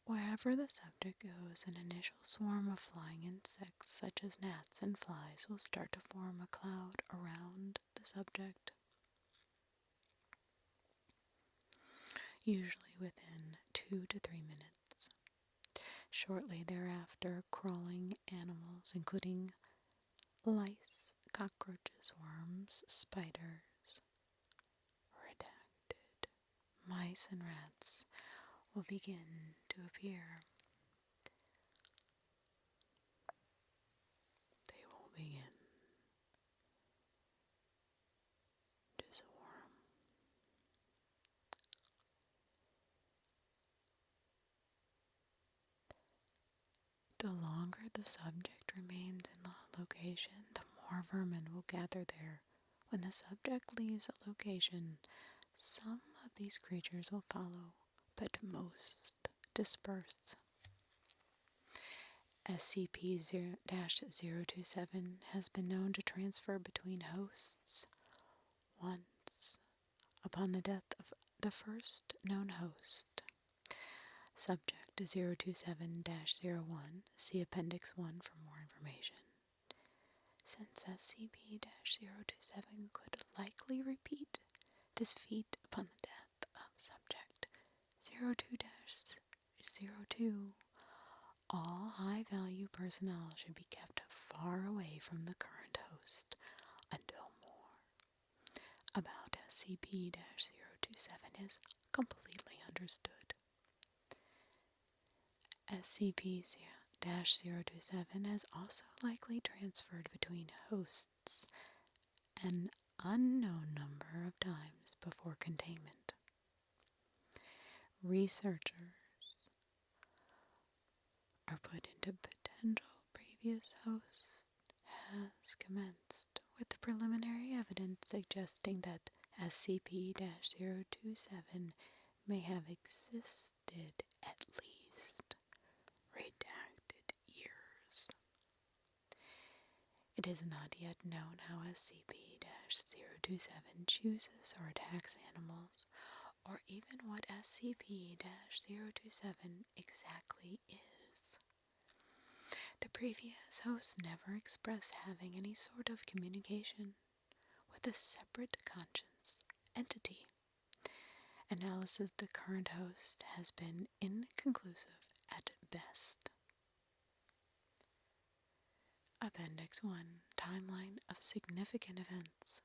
Wherever the subject goes, an initial swarm of flying insects such as gnats and flies will start to form a cloud around the subject, usually within 2 to 3 minutes. Shortly thereafter, crawling animals, including lice, cockroaches, worms, spiders, redacted, mice, and rats, will begin to appear. They will begin to swarm. The longer the subject remains in the location, the more vermin will gather there. When the subject leaves a location, some of these creatures will follow, but most disperse. SCP-027 has been known to transfer between hosts once upon the death of the first known host. Subject 027-01, see Appendix 1 for more information. Since SCP-027 could likely repeat this feat upon the death of Subject 02-02, all high-value personnel should be kept far away from the current host until more about SCP-027 is completely understood. SCP-027 has also likely transferred between hosts an unknown number of times before containment. Researchers are put into potential previous hosts has commenced, with preliminary evidence suggesting that SCP-027 may have existed at least redacted years. It is not yet known how SCP-027 chooses or attacks animals, or even what SCP-027 exactly is. The previous hosts never expressed having any sort of communication with a separate conscious entity. Analysis of the current host has been inconclusive at best. Appendix 1. Timeline of significant events.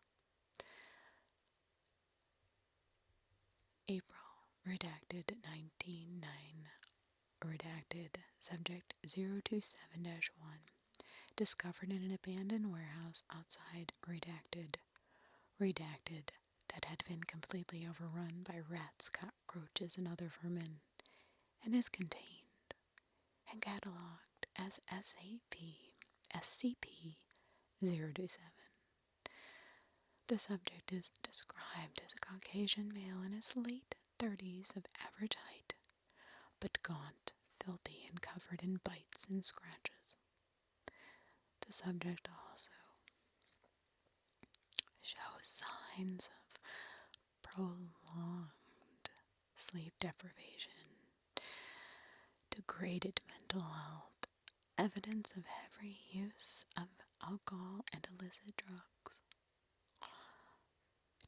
April. Redacted 19-9. Redacted. Subject 027-1. Discovered in an abandoned warehouse outside. Redacted. Redacted. That had been completely overrun by rats, cockroaches, and other vermin, and is contained and catalogued as SCP-027. The subject is described as a Caucasian male in his late 30s of average height, but gaunt, filthy, and covered in bites and scratches. The subject also shows signs of prolonged sleep deprivation, degraded mental health, evidence of heavy use of alcohol and illicit drugs.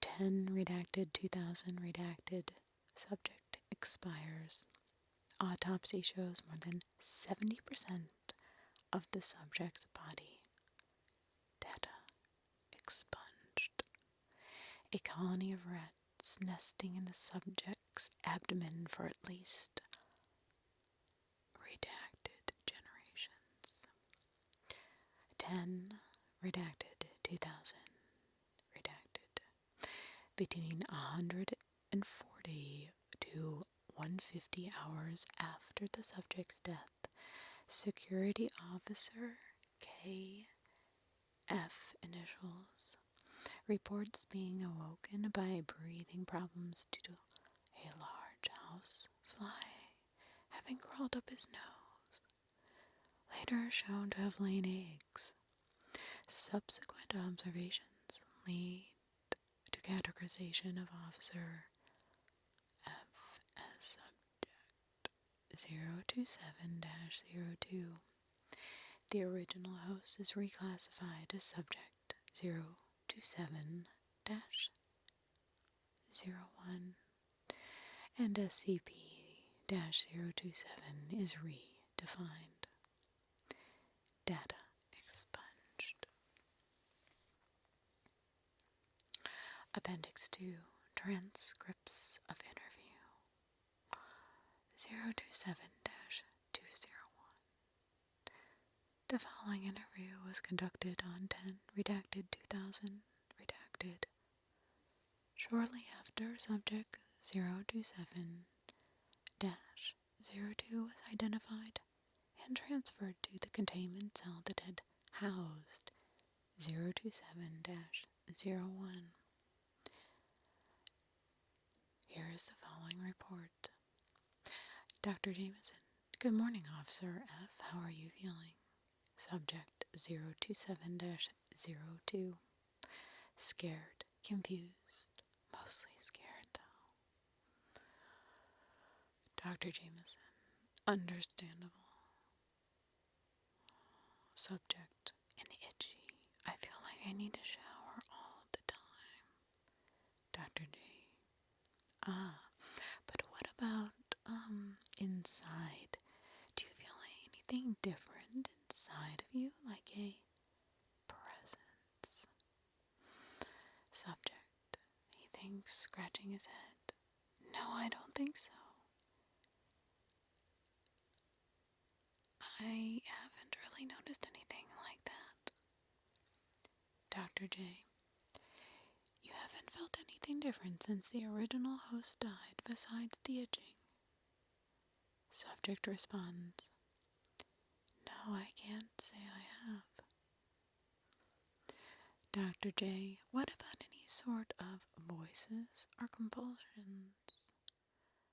10 redacted 2000 redacted. Subject expires. Autopsy shows more than 70% of the subject's body. Data expunged. A colony of rats nesting in the subject's abdomen for at least redacted generations. 10 redacted 2000 redacted. Between 140 to 150 hours after the subject's death, Security Officer KF initials reports being awoken by breathing problems due to a large house fly having crawled up his nose, later shown to have laid eggs. Subsequent observations lead to categorization of Officer F as subject 027-02. The original host is reclassified as subject 027-01, and SCP-027 is redefined. Data expunged. Appendix 2. Transcripts of interview 027-201. The following interview was conducted on 10 redacted 2000 redacted. Shortly after subject 027-02 was identified and transferred to the containment cell that had housed 027-01. Here is the following report. Dr. Jameson. Good morning, Officer F. How are you feeling? Subject 027-02. Scared, confused, mostly scared though. Dr. Jameson. Understandable. Subject and itchy. I feel like I need to shower all the time. Dr. J. But what about, inside? Do you feel anything different inside of you, like a presence? Subject. He thinks, scratching his head. No, I don't think so. I haven't really noticed anything like that. Dr. J. You haven't felt anything different since the original host died besides the itching. Subject responds. I can't say I have. Dr. J, what about any sort of voices or compulsions?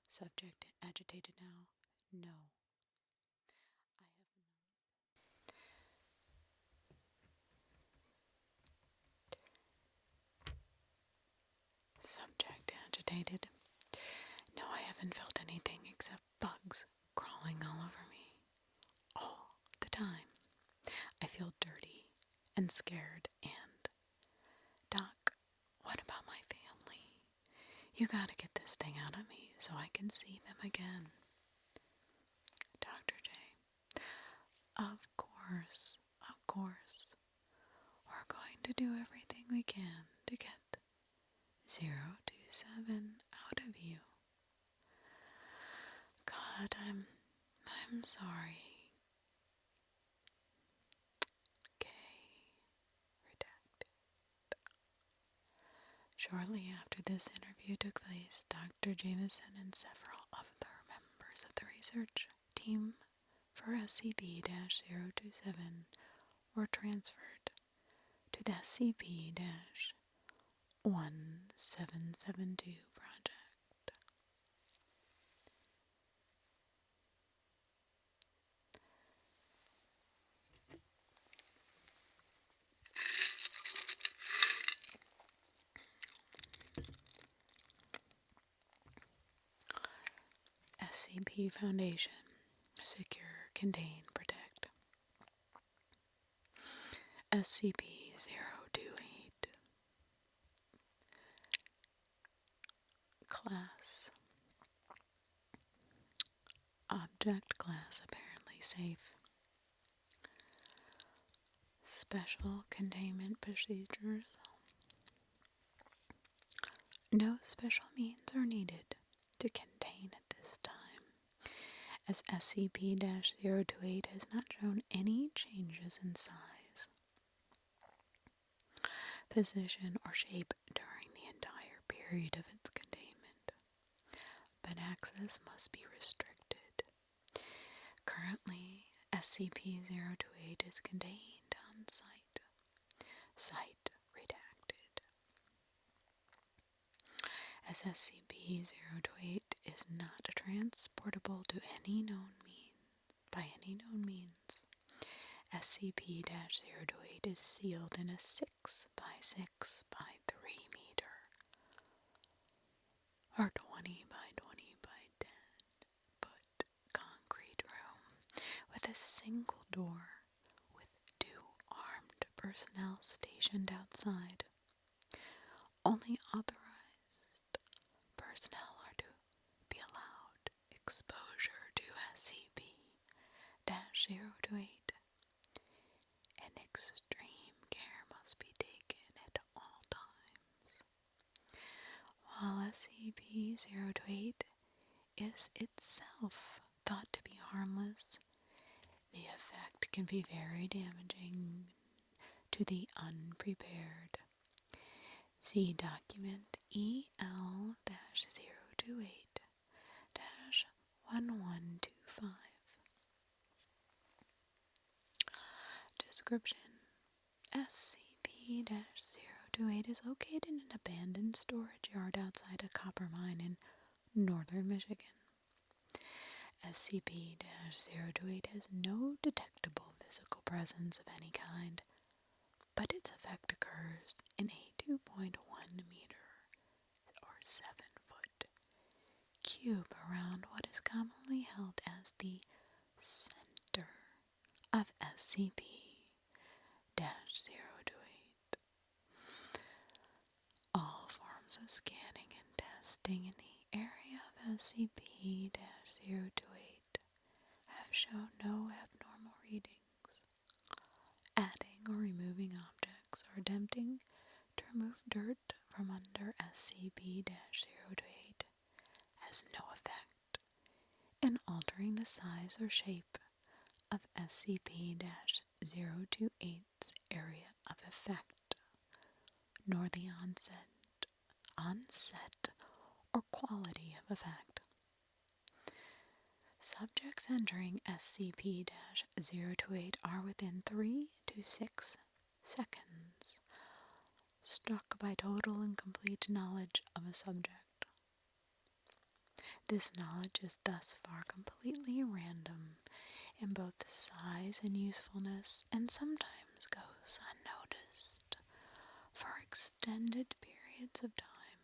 Subject agitated now. No, I have not. Subject agitated. No, I haven't felt anything except bugs crawling all over me. All the time. I feel dirty and scared and... Doc, what about my family? You gotta get this thing out of me so I can see them again. Dr. J. Of course, of course. We're going to do everything we can to get 027 out of you. God, I'm sorry. K. Redacted. Shortly after this interview took place, Dr. Jameson and several other members of the research team for SCP-027 were transferred to the SCP-1772 project. SCP Foundation. Secure, Contain, Protect. SCP-028. Class. Object Class apparently safe. Special Containment Procedures. No special means are needed to contain at this time, as SCP-028 has not shown any changes in size, position, or shape during the entire period of its containment, but access must be restricted. Currently, SCP-028 is contained on site. Site redacted. As SCP-028 is not transportable to any known means, SCP-028 is sealed in a 6 by 6 by 3 meter or 20 by 20 by 10 foot concrete room with a single door with 2 armed personnel stationed outside. Only authorized personnel are to be allowed exposure to SCP-028, and extreme care must be taken at all times. While SCP-028 is itself thought to be harmless, the effect can be very damaging to the unprepared. See document EL-028-1125. Description: SCP-028 is located in an abandoned storage yard outside a copper mine in northern Michigan. SCP-028 has no detectable physical presence of any kind, but its effect occurs in a 2.1 meter or 7 foot cube around what is commonly held as the center of SCP-028. All forms of scanning and testing in the area of SCP-028 have shown no abnormal readings. Adding or removing objects or attempting to remove dirt from under SCP-028 has no effect in altering the size or shape of SCP-028's area of effect, nor the onset or quality of effect. Subjects entering SCP-028 are within 3 to 6 seconds struck by total and complete knowledge of a subject. This knowledge is thus far completely random in both size and usefulness, and sometimes goes unnoticed for extended periods of time.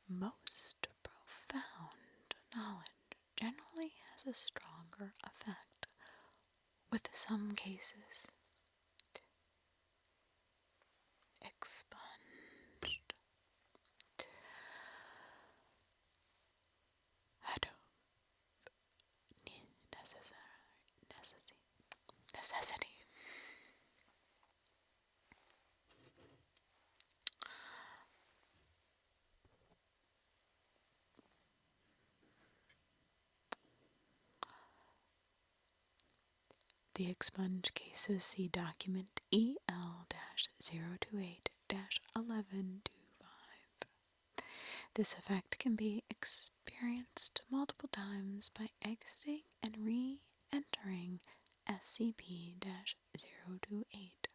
Most profound knowledge generally has a stronger effect, with some cases expunged. Out of necessity. The expunged cases see document EL-028-1125. This effect can be experienced multiple times by exiting and re-entering SCP-028,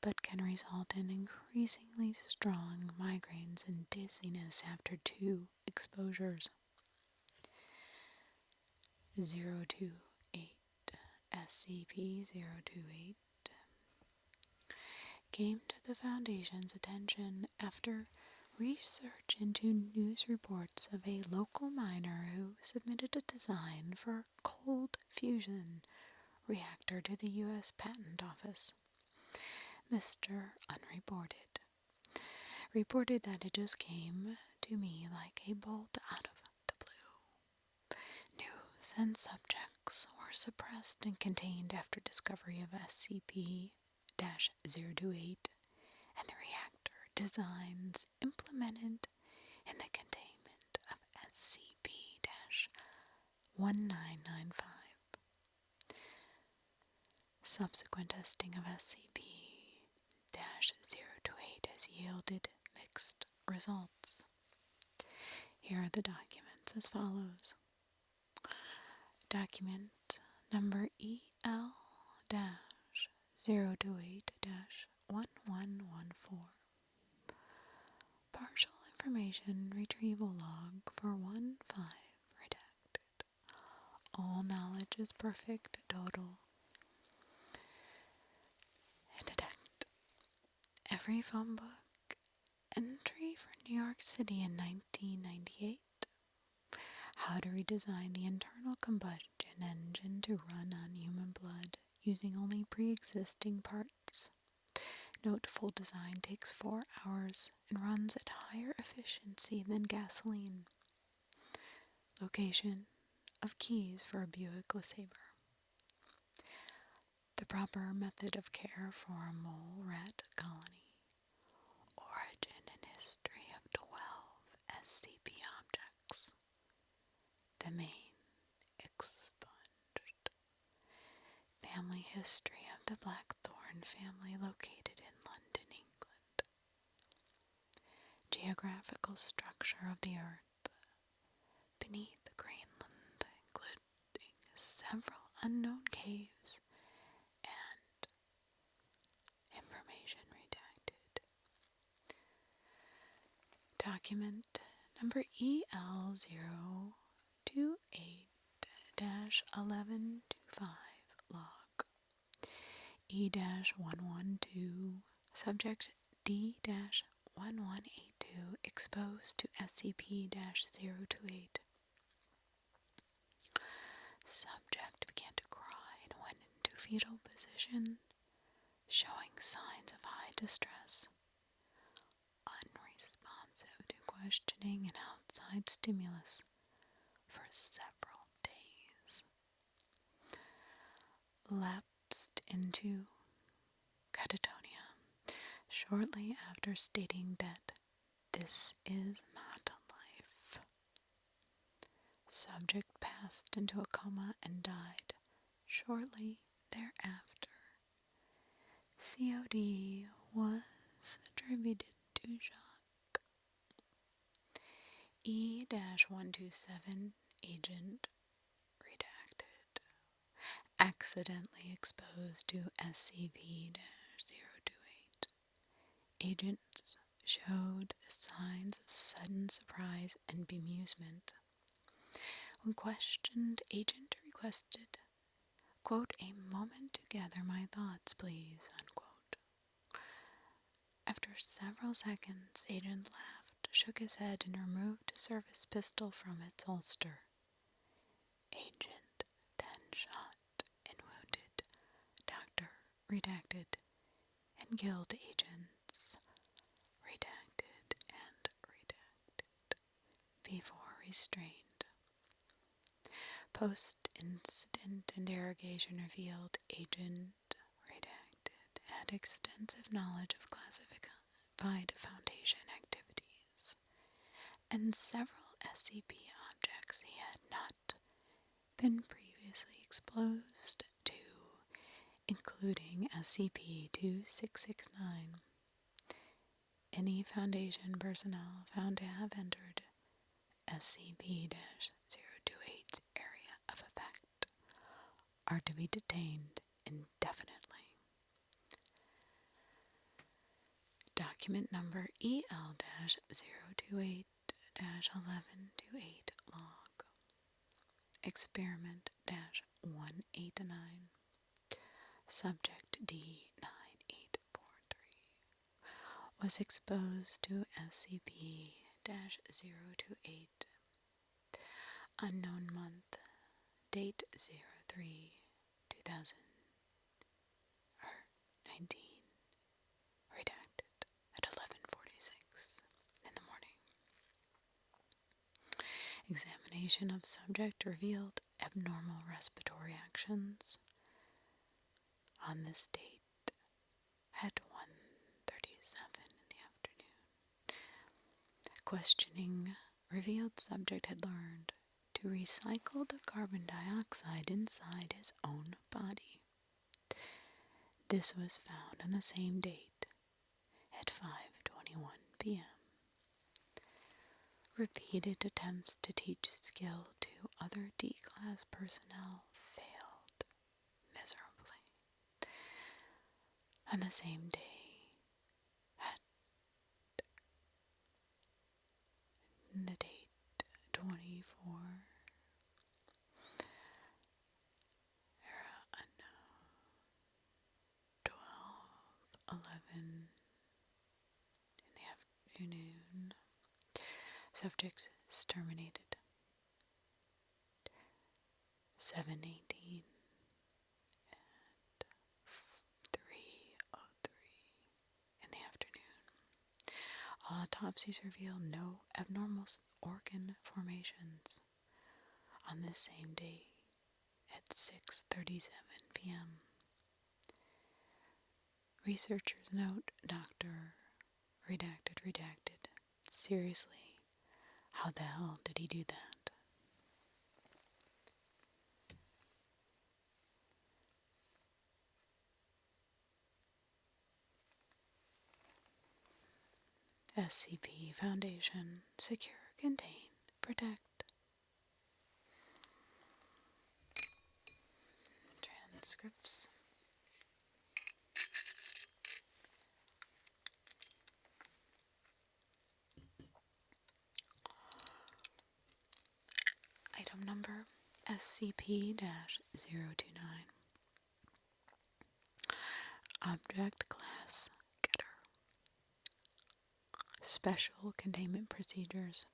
but can result in increasingly strong migraines and dizziness after 2 exposures. 028 SCP-028 came to the Foundation's attention after research into news reports of a local miner who submitted a design for a cold fusion reactor to the U.S. Patent Office. Mr. Unreported reported that it just came to me like a bolt out of the blue. News and subjects were suppressed and contained after discovery of SCP-028 and the reactor designs implemented in the containment of SCP-1995. Subsequent testing of SCP-028 has yielded mixed results. Here are the documents as follows. Document number EL-028-1114. Partial information retrieval log for 1-5 redacted. All knowledge is perfect, total. Intact. Every phone book entry for New York City in 1998. How to redesign the internal combustion engine to run on human blood using only pre-existing parts. Note full design takes 4 hours and runs at higher efficiency than gasoline. Location of keys for a Buick LeSabre. The proper method of care for a mole rat colony. Origin and history of 12 SCP objects. The main expunged. Family history of the Blackthorn family located in London, England. Geographical structure of the Earth. Beneath Greenland, including several unknown caves and information redacted. Document number EL-028-1125 log E-112 subject D-1182 exposed to SCP-028. Subject began to cry and went into fetal position, showing signs of high distress. Unresponsive to questioning and outside stimulus for several days. Lapsed into catatonia shortly after stating that this is not a life. Subject passed into a coma and died shortly thereafter. COD was attributed to shock. E-127 agent accidentally exposed to SCP-028. Agents showed signs of sudden surprise and bemusement. When questioned, Agent requested, quote, "a moment to gather my thoughts, please," unquote. After several seconds, Agent laughed, shook his head, and removed a service pistol from its holster. Agent then shot and wounded Dr. Redacted and killed Agents Redacted and Redacted before restrained. Post-incident interrogation revealed Agent Redacted had extensive knowledge of classified Foundation activities and several SCP objects he had not been previously exposed to, including SCP-2669. Any Foundation personnel found to have entered SCP-028's area of effect are to be detained indefinitely. Document number EL-028-1128 log. Experiment-189. Subject D9843 was exposed to SCP-028. Unknown month. Date 03/2019. Redacted at 11:46 in the morning. Examination of subject revealed abnormal respiratory actions on this date at 1:37 in the afternoon. Questioning revealed subject had learned to recycle the carbon dioxide inside his own body. This was found on the same date at 5:21 p.m. Repeated attempts to teach skill to other D-Class personnel failed miserably. On the same day, at the date 24, era unknown, 12:11 in the afternoon, subject terminated. 7:18 and 3:03 in the afternoon. Autopsies reveal no abnormal organ formations. On this same day, at 6:37 p.m. Researchers note Dr. Redacted. Seriously, how the hell did he do that? SCP Foundation. Secure, contain, protect. Transcripts. Item number SCP-029. Object Class Getter. Special Containment Procedures.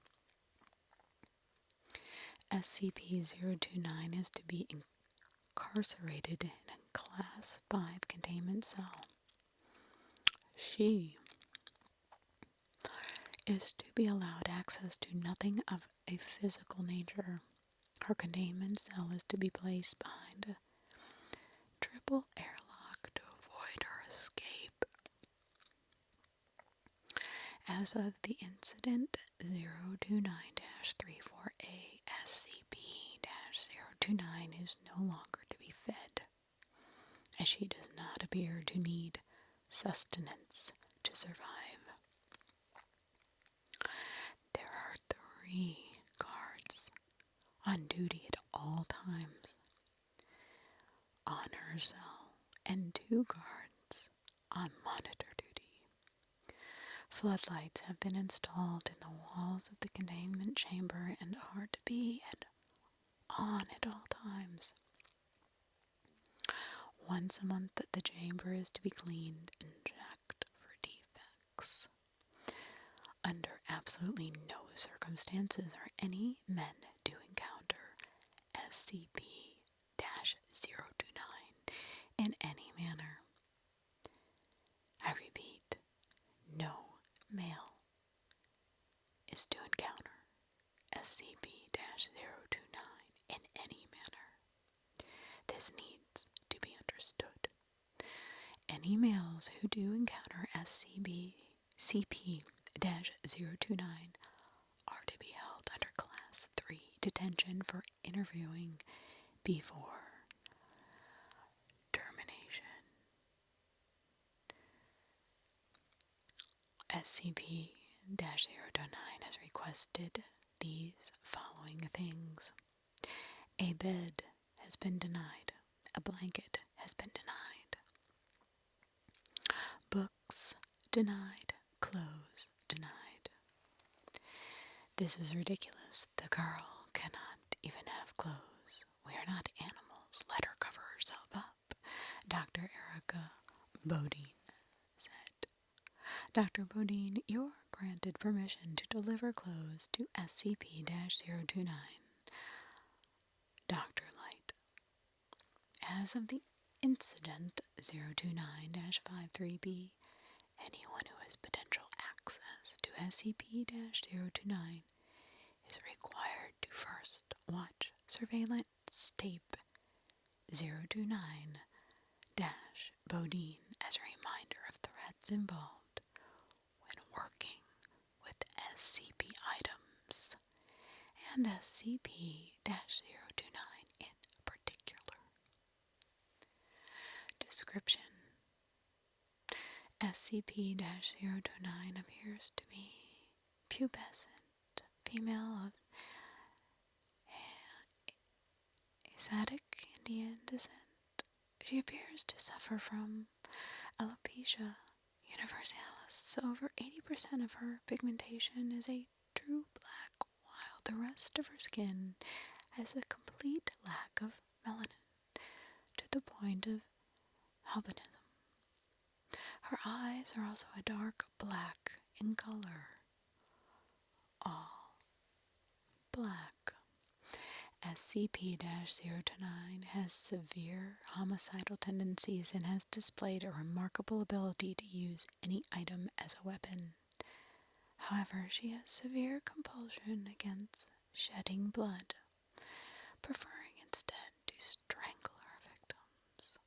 SCP-029 is to be incarcerated in a Class 5 containment cell. She is to be allowed access to nothing of a physical nature. Her containment cell is to be placed behind a triple airlock to avoid her escape. As of the incident, 029-34A SCP-029 is no longer to be fed, as she does not appear to need sustenance to survive. There are 3 guards on duty at all times. and 2 guards on monitor duty. Floodlights have been installed in the walls of the containment chamber and are to be on at all times. Once a month, the chamber is to be cleaned and checked for defects. Under absolutely no circumstances are any men to encounter SCP-029 in any manner. I repeat, no male is to encounter SCP-029 in any manner. This needs to be understood. Any males who do encounter SCP-029 are to be held under Class 3 detention for interviewing before termination. SCP-029 has requested these following things. A bed has been denied. A blanket has been denied. Books denied. Clothes denied. This is ridiculous. The girl cannot even have clothes. We are not animals. Let her cover herself up, Dr. Erica Bodine said. Dr. Bodine, you are granted permission to deliver clothes to SCP-029. Dr. Light. As of the incident 029-53B, anyone who has potential access to SCP-029 is required to first watch surveillance tape 029-Bodine as a reminder of threats involved when working with SCP items, and SCP-029 in particular. Description: SCP-029 appears to be pubescent, female of Asiatic Indian descent. She appears to suffer from alopecia universalis. Over 80% of her pigmentation is a true black, while the rest of her skin has a complete lack of melanin, to the point of albinism. Her eyes are also a dark black in color. All black. SCP-029 has severe homicidal tendencies and has displayed a remarkable ability to use any item as a weapon. However, she has severe compulsion against shedding blood, preferring instead to strangle her victims.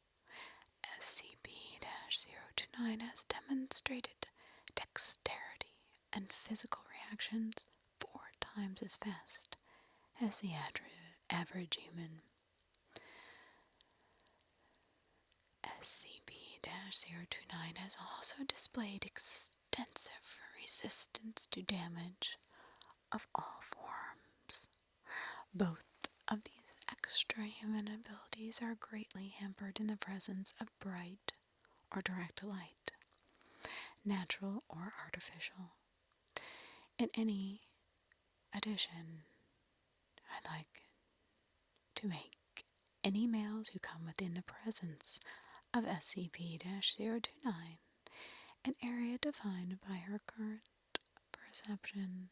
SCP-029 has demonstrated dexterity and physical reactions 4 times as fast as the average human. SCP-029 has also displayed extensive resistance to damage of all forms. Both of these extra-human abilities are greatly hampered in the presence of bright or direct light, natural or artificial. In any addition, I'd like to make any males who come within the presence of SCP-029, an area defined by her current perception,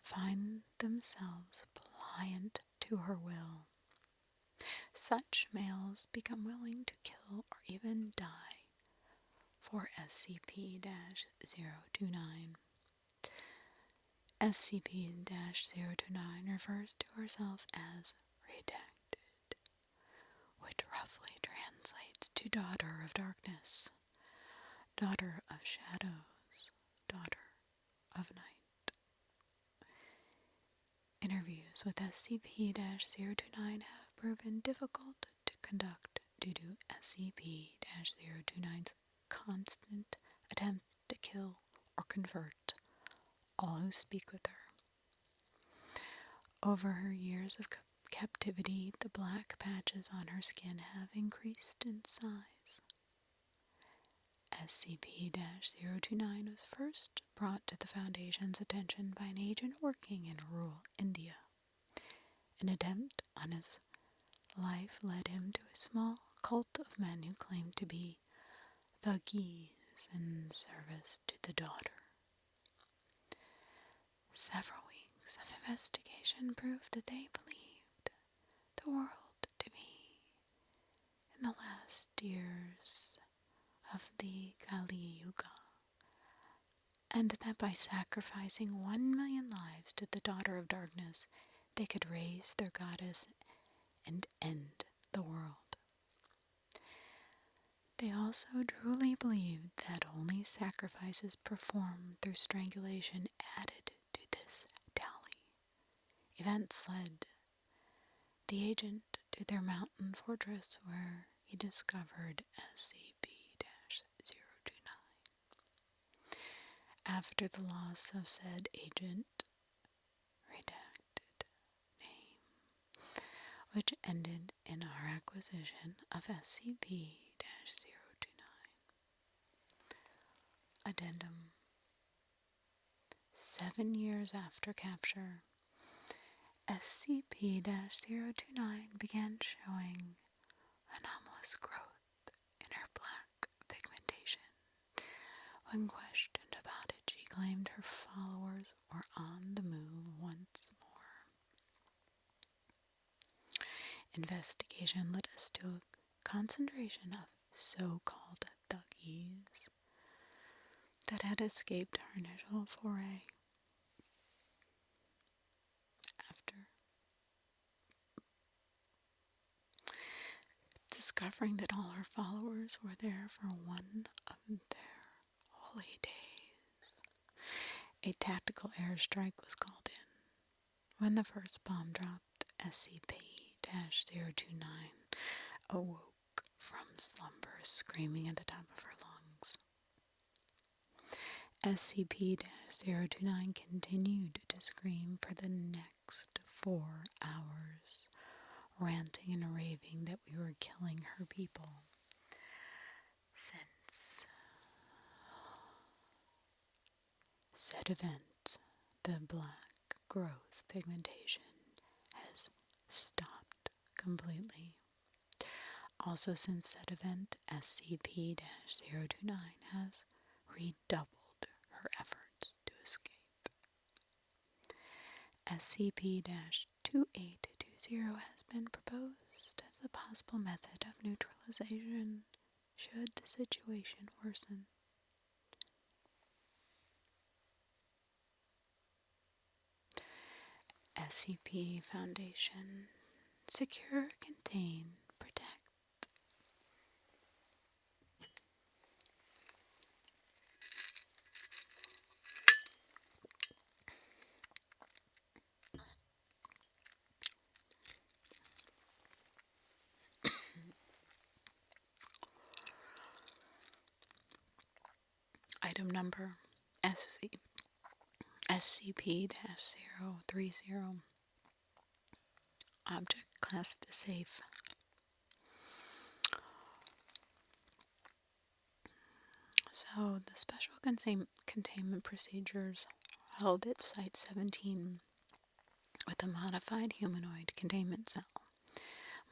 find themselves pliant to her will. Such males become willing to kill or even die for SCP-029. SCP-029 refers to herself as Redacted, which roughly translates to Daughter of Darkness, Daughter of Shadows, Daughter of Night. Interviews with SCP-029 have proven difficult to conduct due to SCP-029's constant attempts to kill or convert all who speak with her. Over her years of captivity, the black patches on her skin have increased in size. SCP-029 was first brought to the Foundation's attention by an agent working in rural India. An attempt on his life led him to a small cult of men who claimed to be thuggees in service to the daughter. Several weeks of investigation proved that they believed the world to be in the last years of the Kali Yuga, and that by sacrificing 1,000,000 lives to the Daughter of Darkness, they could raise their goddess and end the world. They also truly believed that only sacrifices performed through strangulation added to this tally. Events led the agent to their mountain fortress where he discovered SCP-029. After the loss of said agent, redacted name, which ended in our acquisition of SCP-029. Addendum. 7 years after capture, SCP-029 began showing anomalous growth in her black pigmentation. When questioned about it, she claimed her followers were on the move once more. Investigation led us to a concentration of so-called thuggees that had escaped our initial foray. After discovering that all our followers were there for one of their holy days, a tactical airstrike was called in. When the first bomb dropped, SCP-029 awoke from slumber, screaming at the top of her lungs. SCP-029 continued to scream for the next 4 hours, ranting and raving that we were killing her people. Since said event, the black growth pigmentation has stopped completely. Also, since said event, SCP-029 has redoubled her efforts to escape. SCP-2820 has been proposed as a possible method of neutralization should the situation worsen. SCP Foundation. Secure, contain, protect. Item number SCP-030. Object classed as safe. So, the special containment procedures held at Site-17 with a modified humanoid containment cell.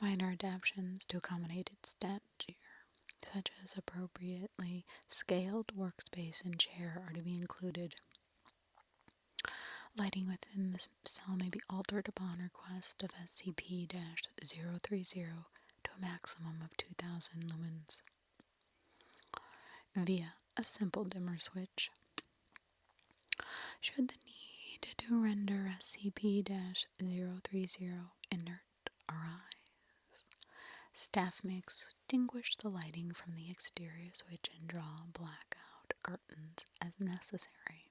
Minor adaptations to accommodate its stature, such as appropriately scaled workspace and chair, are to be included. Lighting within the cell may be altered upon request of SCP-030 to a maximum of 2,000 lumens via a simple dimmer switch. Should the need to render SCP-030 inert arise, staff may extinguish the lighting from the exterior switch and draw blackout curtains as necessary.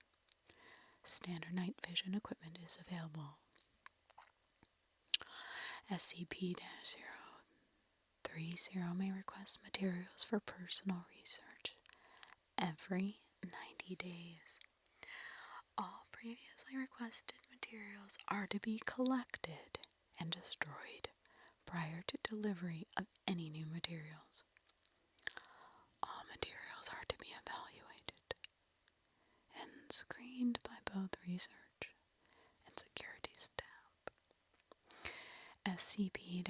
Standard night vision equipment is available. SCP-030 may request materials for personal research every 90 days. All previously requested materials are to be collected and destroyed prior to delivery of any new materials. All materials are to be retained by both research and security staff. SCP-030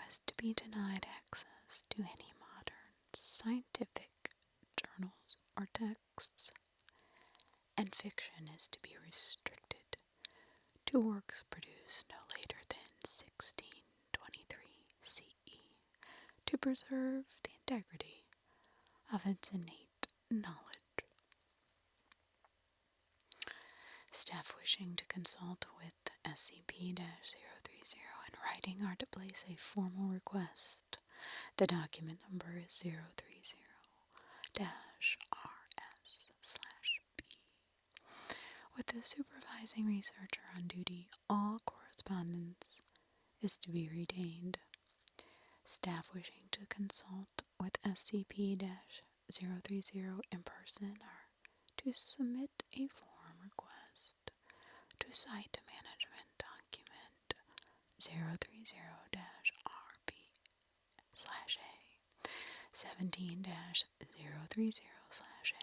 is to be denied access to any modern scientific journals or texts, and fiction is to be restricted to works produced no later than 1623 CE to preserve the integrity of its innate knowledge. Staff wishing to consult with SCP-030 in writing are to place a formal request. The document number is 030-RS/B. With the supervising researcher on duty, all correspondence is to be retained. Staff wishing to consult with SCP-030 in person are to submit a form request to Site Management Document 030-RB/A 17-030/A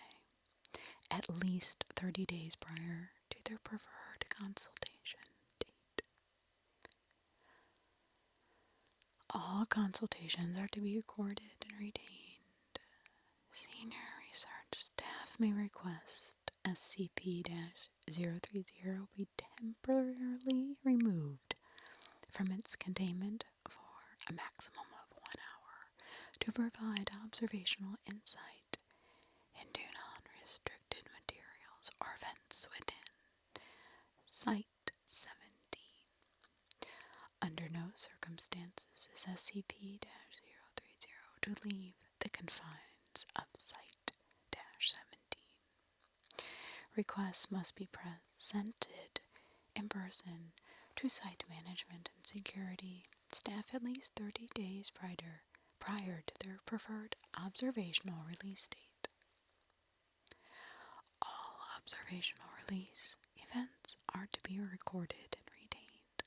at least 30 days prior to their preferred consultation date. All consultations are to be recorded and retained. Senior research staff may request SCP-030 be temporarily removed from its containment for a maximum of 1 hour to provide observational insight into non-restricted materials or events within Site 17. Under no circumstances is SCP-030 to leave the confines of Site 17. Requests must be presented in person to Site Management and Security staff at least 30 days prior to their preferred observational release date. All observational release events are to be recorded and retained.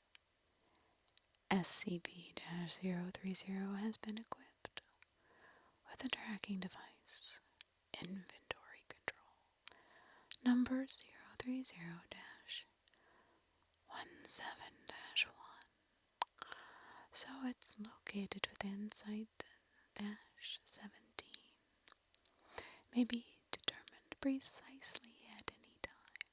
SCP-030 has been equipped with a tracking device, inventory control, number 030-17-1, so it's located within Site 17, may be determined precisely at any time.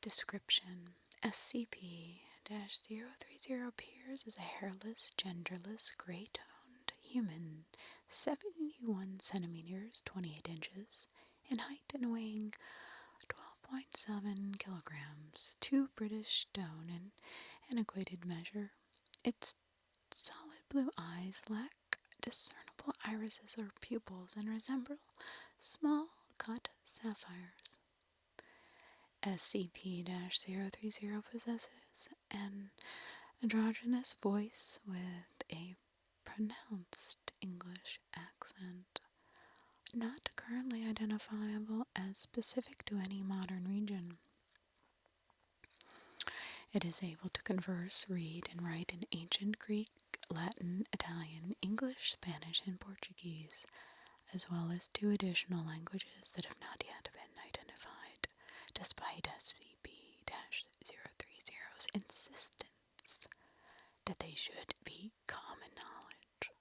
Description: SCP-030 appears as a hairless, genderless, gray-toned human, 71 centimeters, 28 inches, in height and weighing 12.7 kilograms, 2 British stone in antiquated measure. Its solid blue eyes lack discernible irises or pupils and resemble small cut sapphires. SCP-030 possesses an androgynous voice with a pronounced English accent, not currently identifiable as specific to any modern region. It is able to converse, read, and write in ancient Greek, Latin, Italian, English, Spanish, and Portuguese, as well as 2 additional languages that have not yet been identified, despite SCP-030's insistence that they should be common knowledge.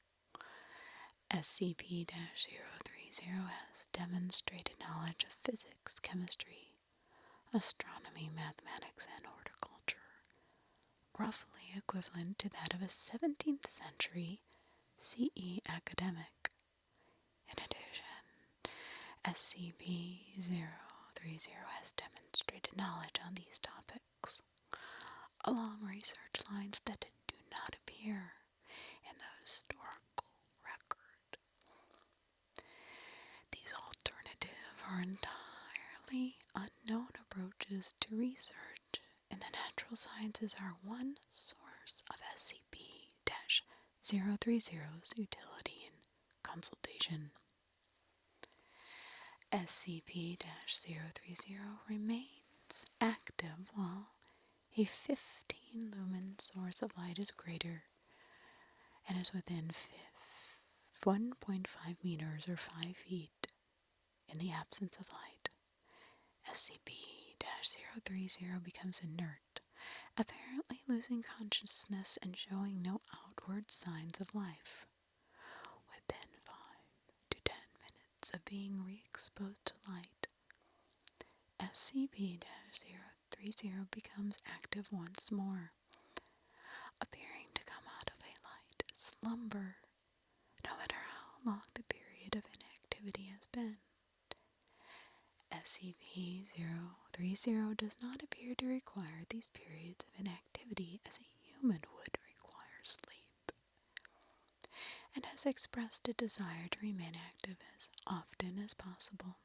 SCP-030 has demonstrated knowledge of physics, chemistry, astronomy, mathematics, and horticulture, roughly equivalent to that of a 17th century CE academic. In addition, SCP-030 has demonstrated knowledge on these topics along research lines that do not appear in the historical record. These alternative or entirely unknown approaches to research in the natural sciences are one source of SCP-030's utility in consultation. SCP-030 remains active while a 15-lumen source of light is greater and is within 1.5 meters or 5 feet In the absence of light, SCP-030 becomes inert, apparently losing consciousness and showing no outward signs of life. Within 5 to 10 minutes of being re-exposed to light, SCP-030 becomes active once more, appearing to come out of a light slumber, no matter how long the period of inactivity has been. SCP-030 does not appear to require these periods of inactivity as a human would require sleep, and has expressed a desire to remain active as often as possible.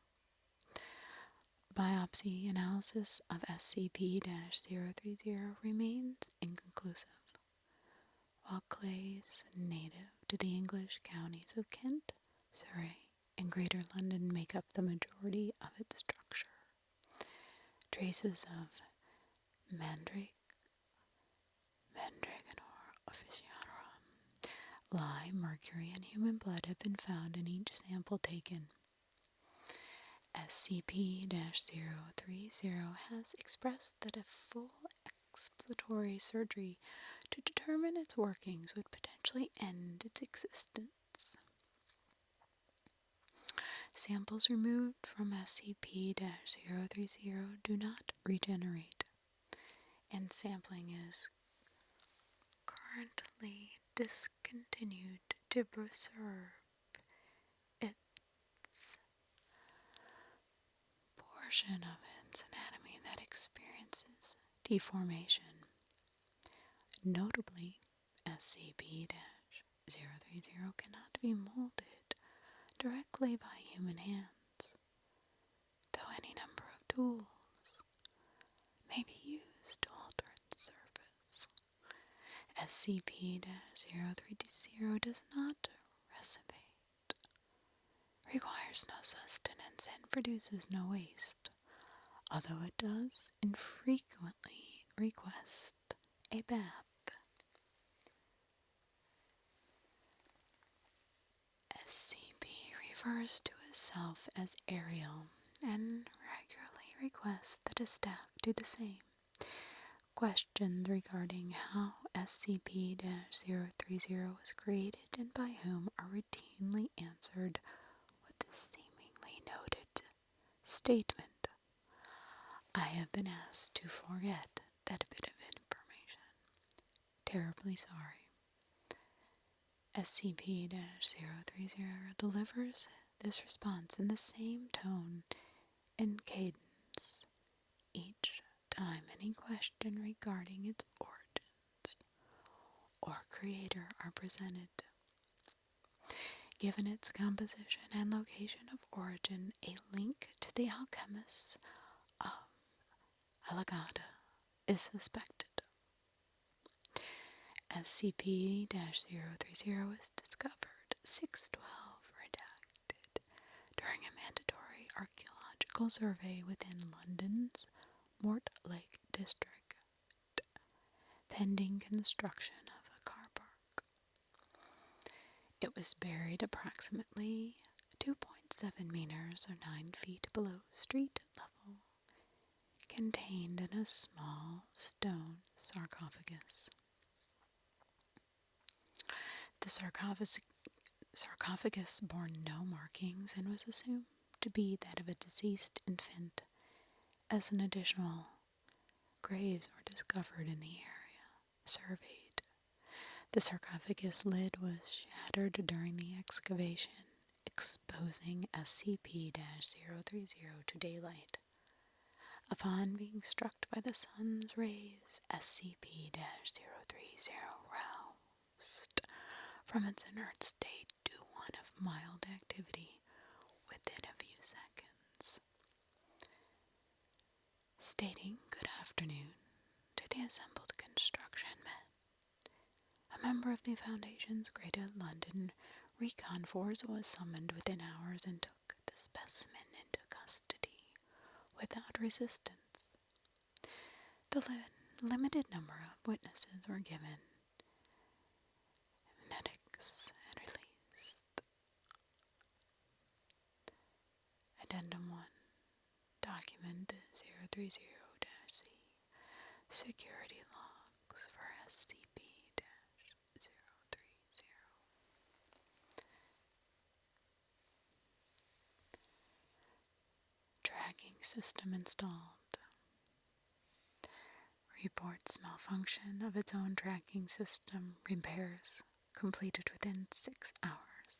Biopsy analysis of SCP-030 remains inconclusive. While clays native to the English counties of Kent, Surrey, and Greater London make up the majority of its structure, traces of Mandragora officinarum, lye, mercury, and human blood have been found in each sample taken. SCP-030 has expressed that a full exploratory surgery to determine its workings would potentially end its existence. Samples removed from SCP-030 do not regenerate, and sampling is currently discontinued to preserve its portion of its anatomy that experiences deformation. Notably, SCP-030 cannot be molded directly by human hands, though any number of tools may be used to alter its surface. SCP-030 does not respiate, requires no sustenance, and produces no waste, although it does infrequently request a bath. SCP refers to itself as Ariel and regularly requests that his staff do the same. Questions regarding how SCP-030 was created and by whom are routinely answered with the seemingly noted statement, "I have been asked to forget that bit of information. Terribly sorry." SCP-030 delivers this response in the same tone and cadence each time any question regarding its origins or creator are presented. Given its composition and location of origin, a link to the alchemists of Alagada is suspected. SCP-030 was discovered 6/12 redacted during a mandatory archaeological survey within London's Mortlake district, pending construction of a car park. It was buried approximately 2.7 meters or 9 feet below street level, contained in a small stone sarcophagus. The sarcophagus bore no markings and was assumed to be that of a deceased infant, as an additional graves were discovered in the area surveyed. The sarcophagus lid was shattered during the excavation, exposing SCP-030 to daylight. Upon being struck by the sun's rays, SCP-030 roused from its inert state to one of mild activity within a few seconds. Stating "Good afternoon" to the assembled construction men, a member of the Foundation's Greater London Recon Force was summoned within hours and took the specimen into custody without resistance. The limited number of witnesses were given medics and released. 030-C. Security logs for SCP-030. Tracking system installed. Reports malfunction of its own tracking system. Repairs completed within 6 hours.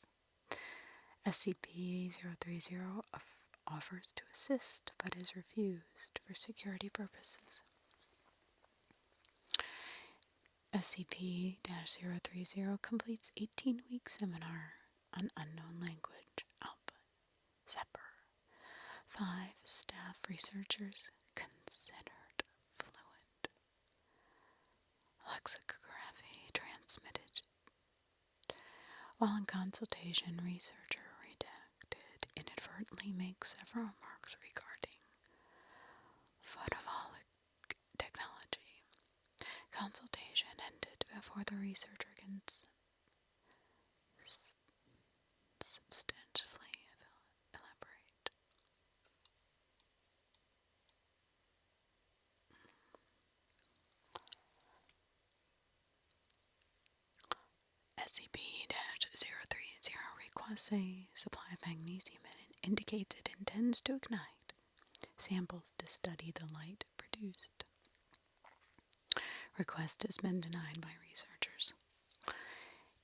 SCP-030 offers to assist but is refused for security purposes. SCP-030 completes 18-week seminar on unknown language output. SEPR. 5 staff researchers considered fluent. Lexicography transmitted. While in consultation, researcher redacted inadvertently makes several remarks regarding photovoltaic technology. Consultation ended before the researcher can substantively elaborate. SCP-030 requests a supply of magnesium and indicates it intends to ignite samples to study the light produced. Request has been denied by researchers.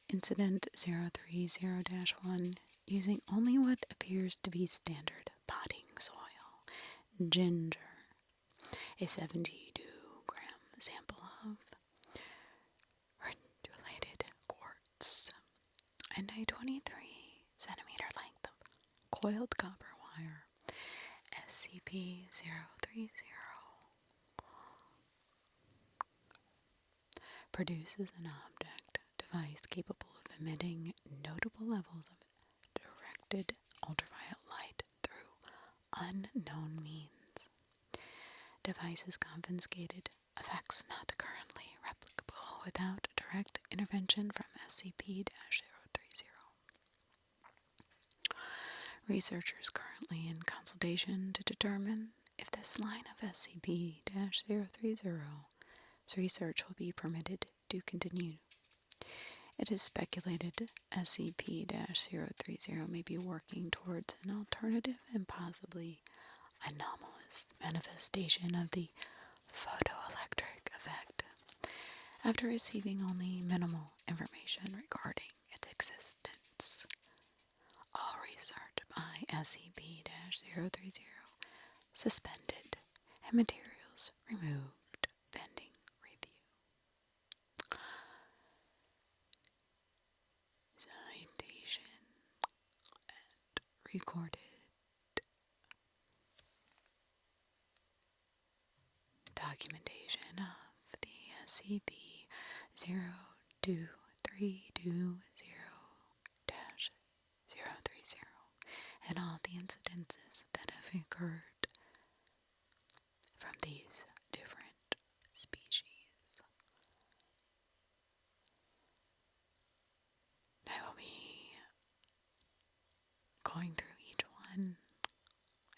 Incident 030-1, using only what appears to be standard potting soil, ginger, a 72-gram sample of related quartz, and a 23-centimeter length of coiled copper wire. SCP-030 produces an object device capable of emitting notable levels of directed ultraviolet light through unknown means. Device is confiscated. Effects not currently replicable without direct intervention from SCP-030. Researchers currently in consultation to determine if this line of SCP-030's research will be permitted to continue. It is speculated SCP-030 may be working towards an alternative and possibly anomalous manifestation of the photoelectric effect, after receiving only minimal information regarding its existence. All research by SCP-030 suspended and materials removed pending review. Citation and recorded. Documentation of the SCP-02320-030 and all the incidences that have occurred from these different species. I will be going through each one,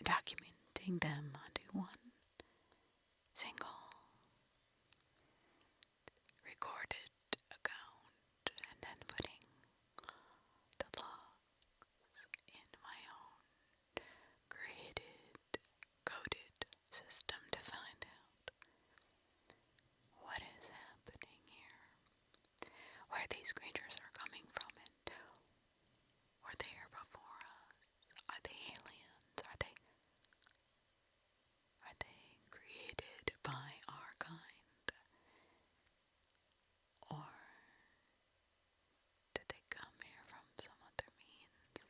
documenting them onto one single recorded account, and then putting the logs in my own created, coded system to find out what is happening here, where these creatures are coming from, and were they here before us? Are they aliens? Are they created by our kind? Or did they come here from some other means?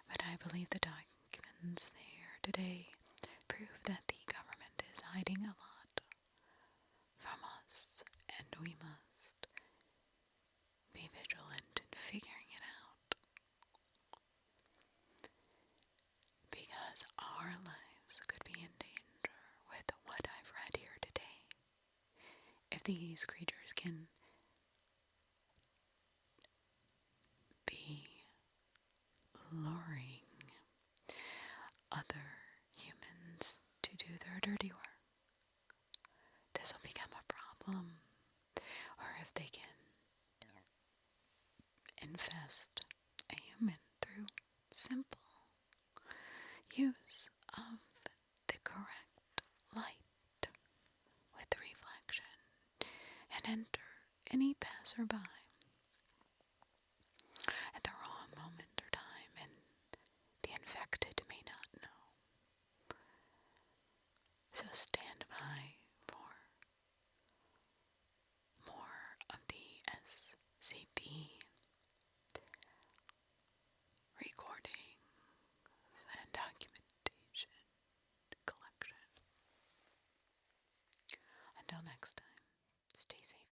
But I believe the documents here today prove that the government is hiding a lot from us, and we must be vigilant in figuring it out, because our lives could be in danger with what I've read here today. If these creatures can be luring other humans to do dirty work, this will become a problem. Or if they can infest a human through simple use of the correct light with reflection and enter any passerby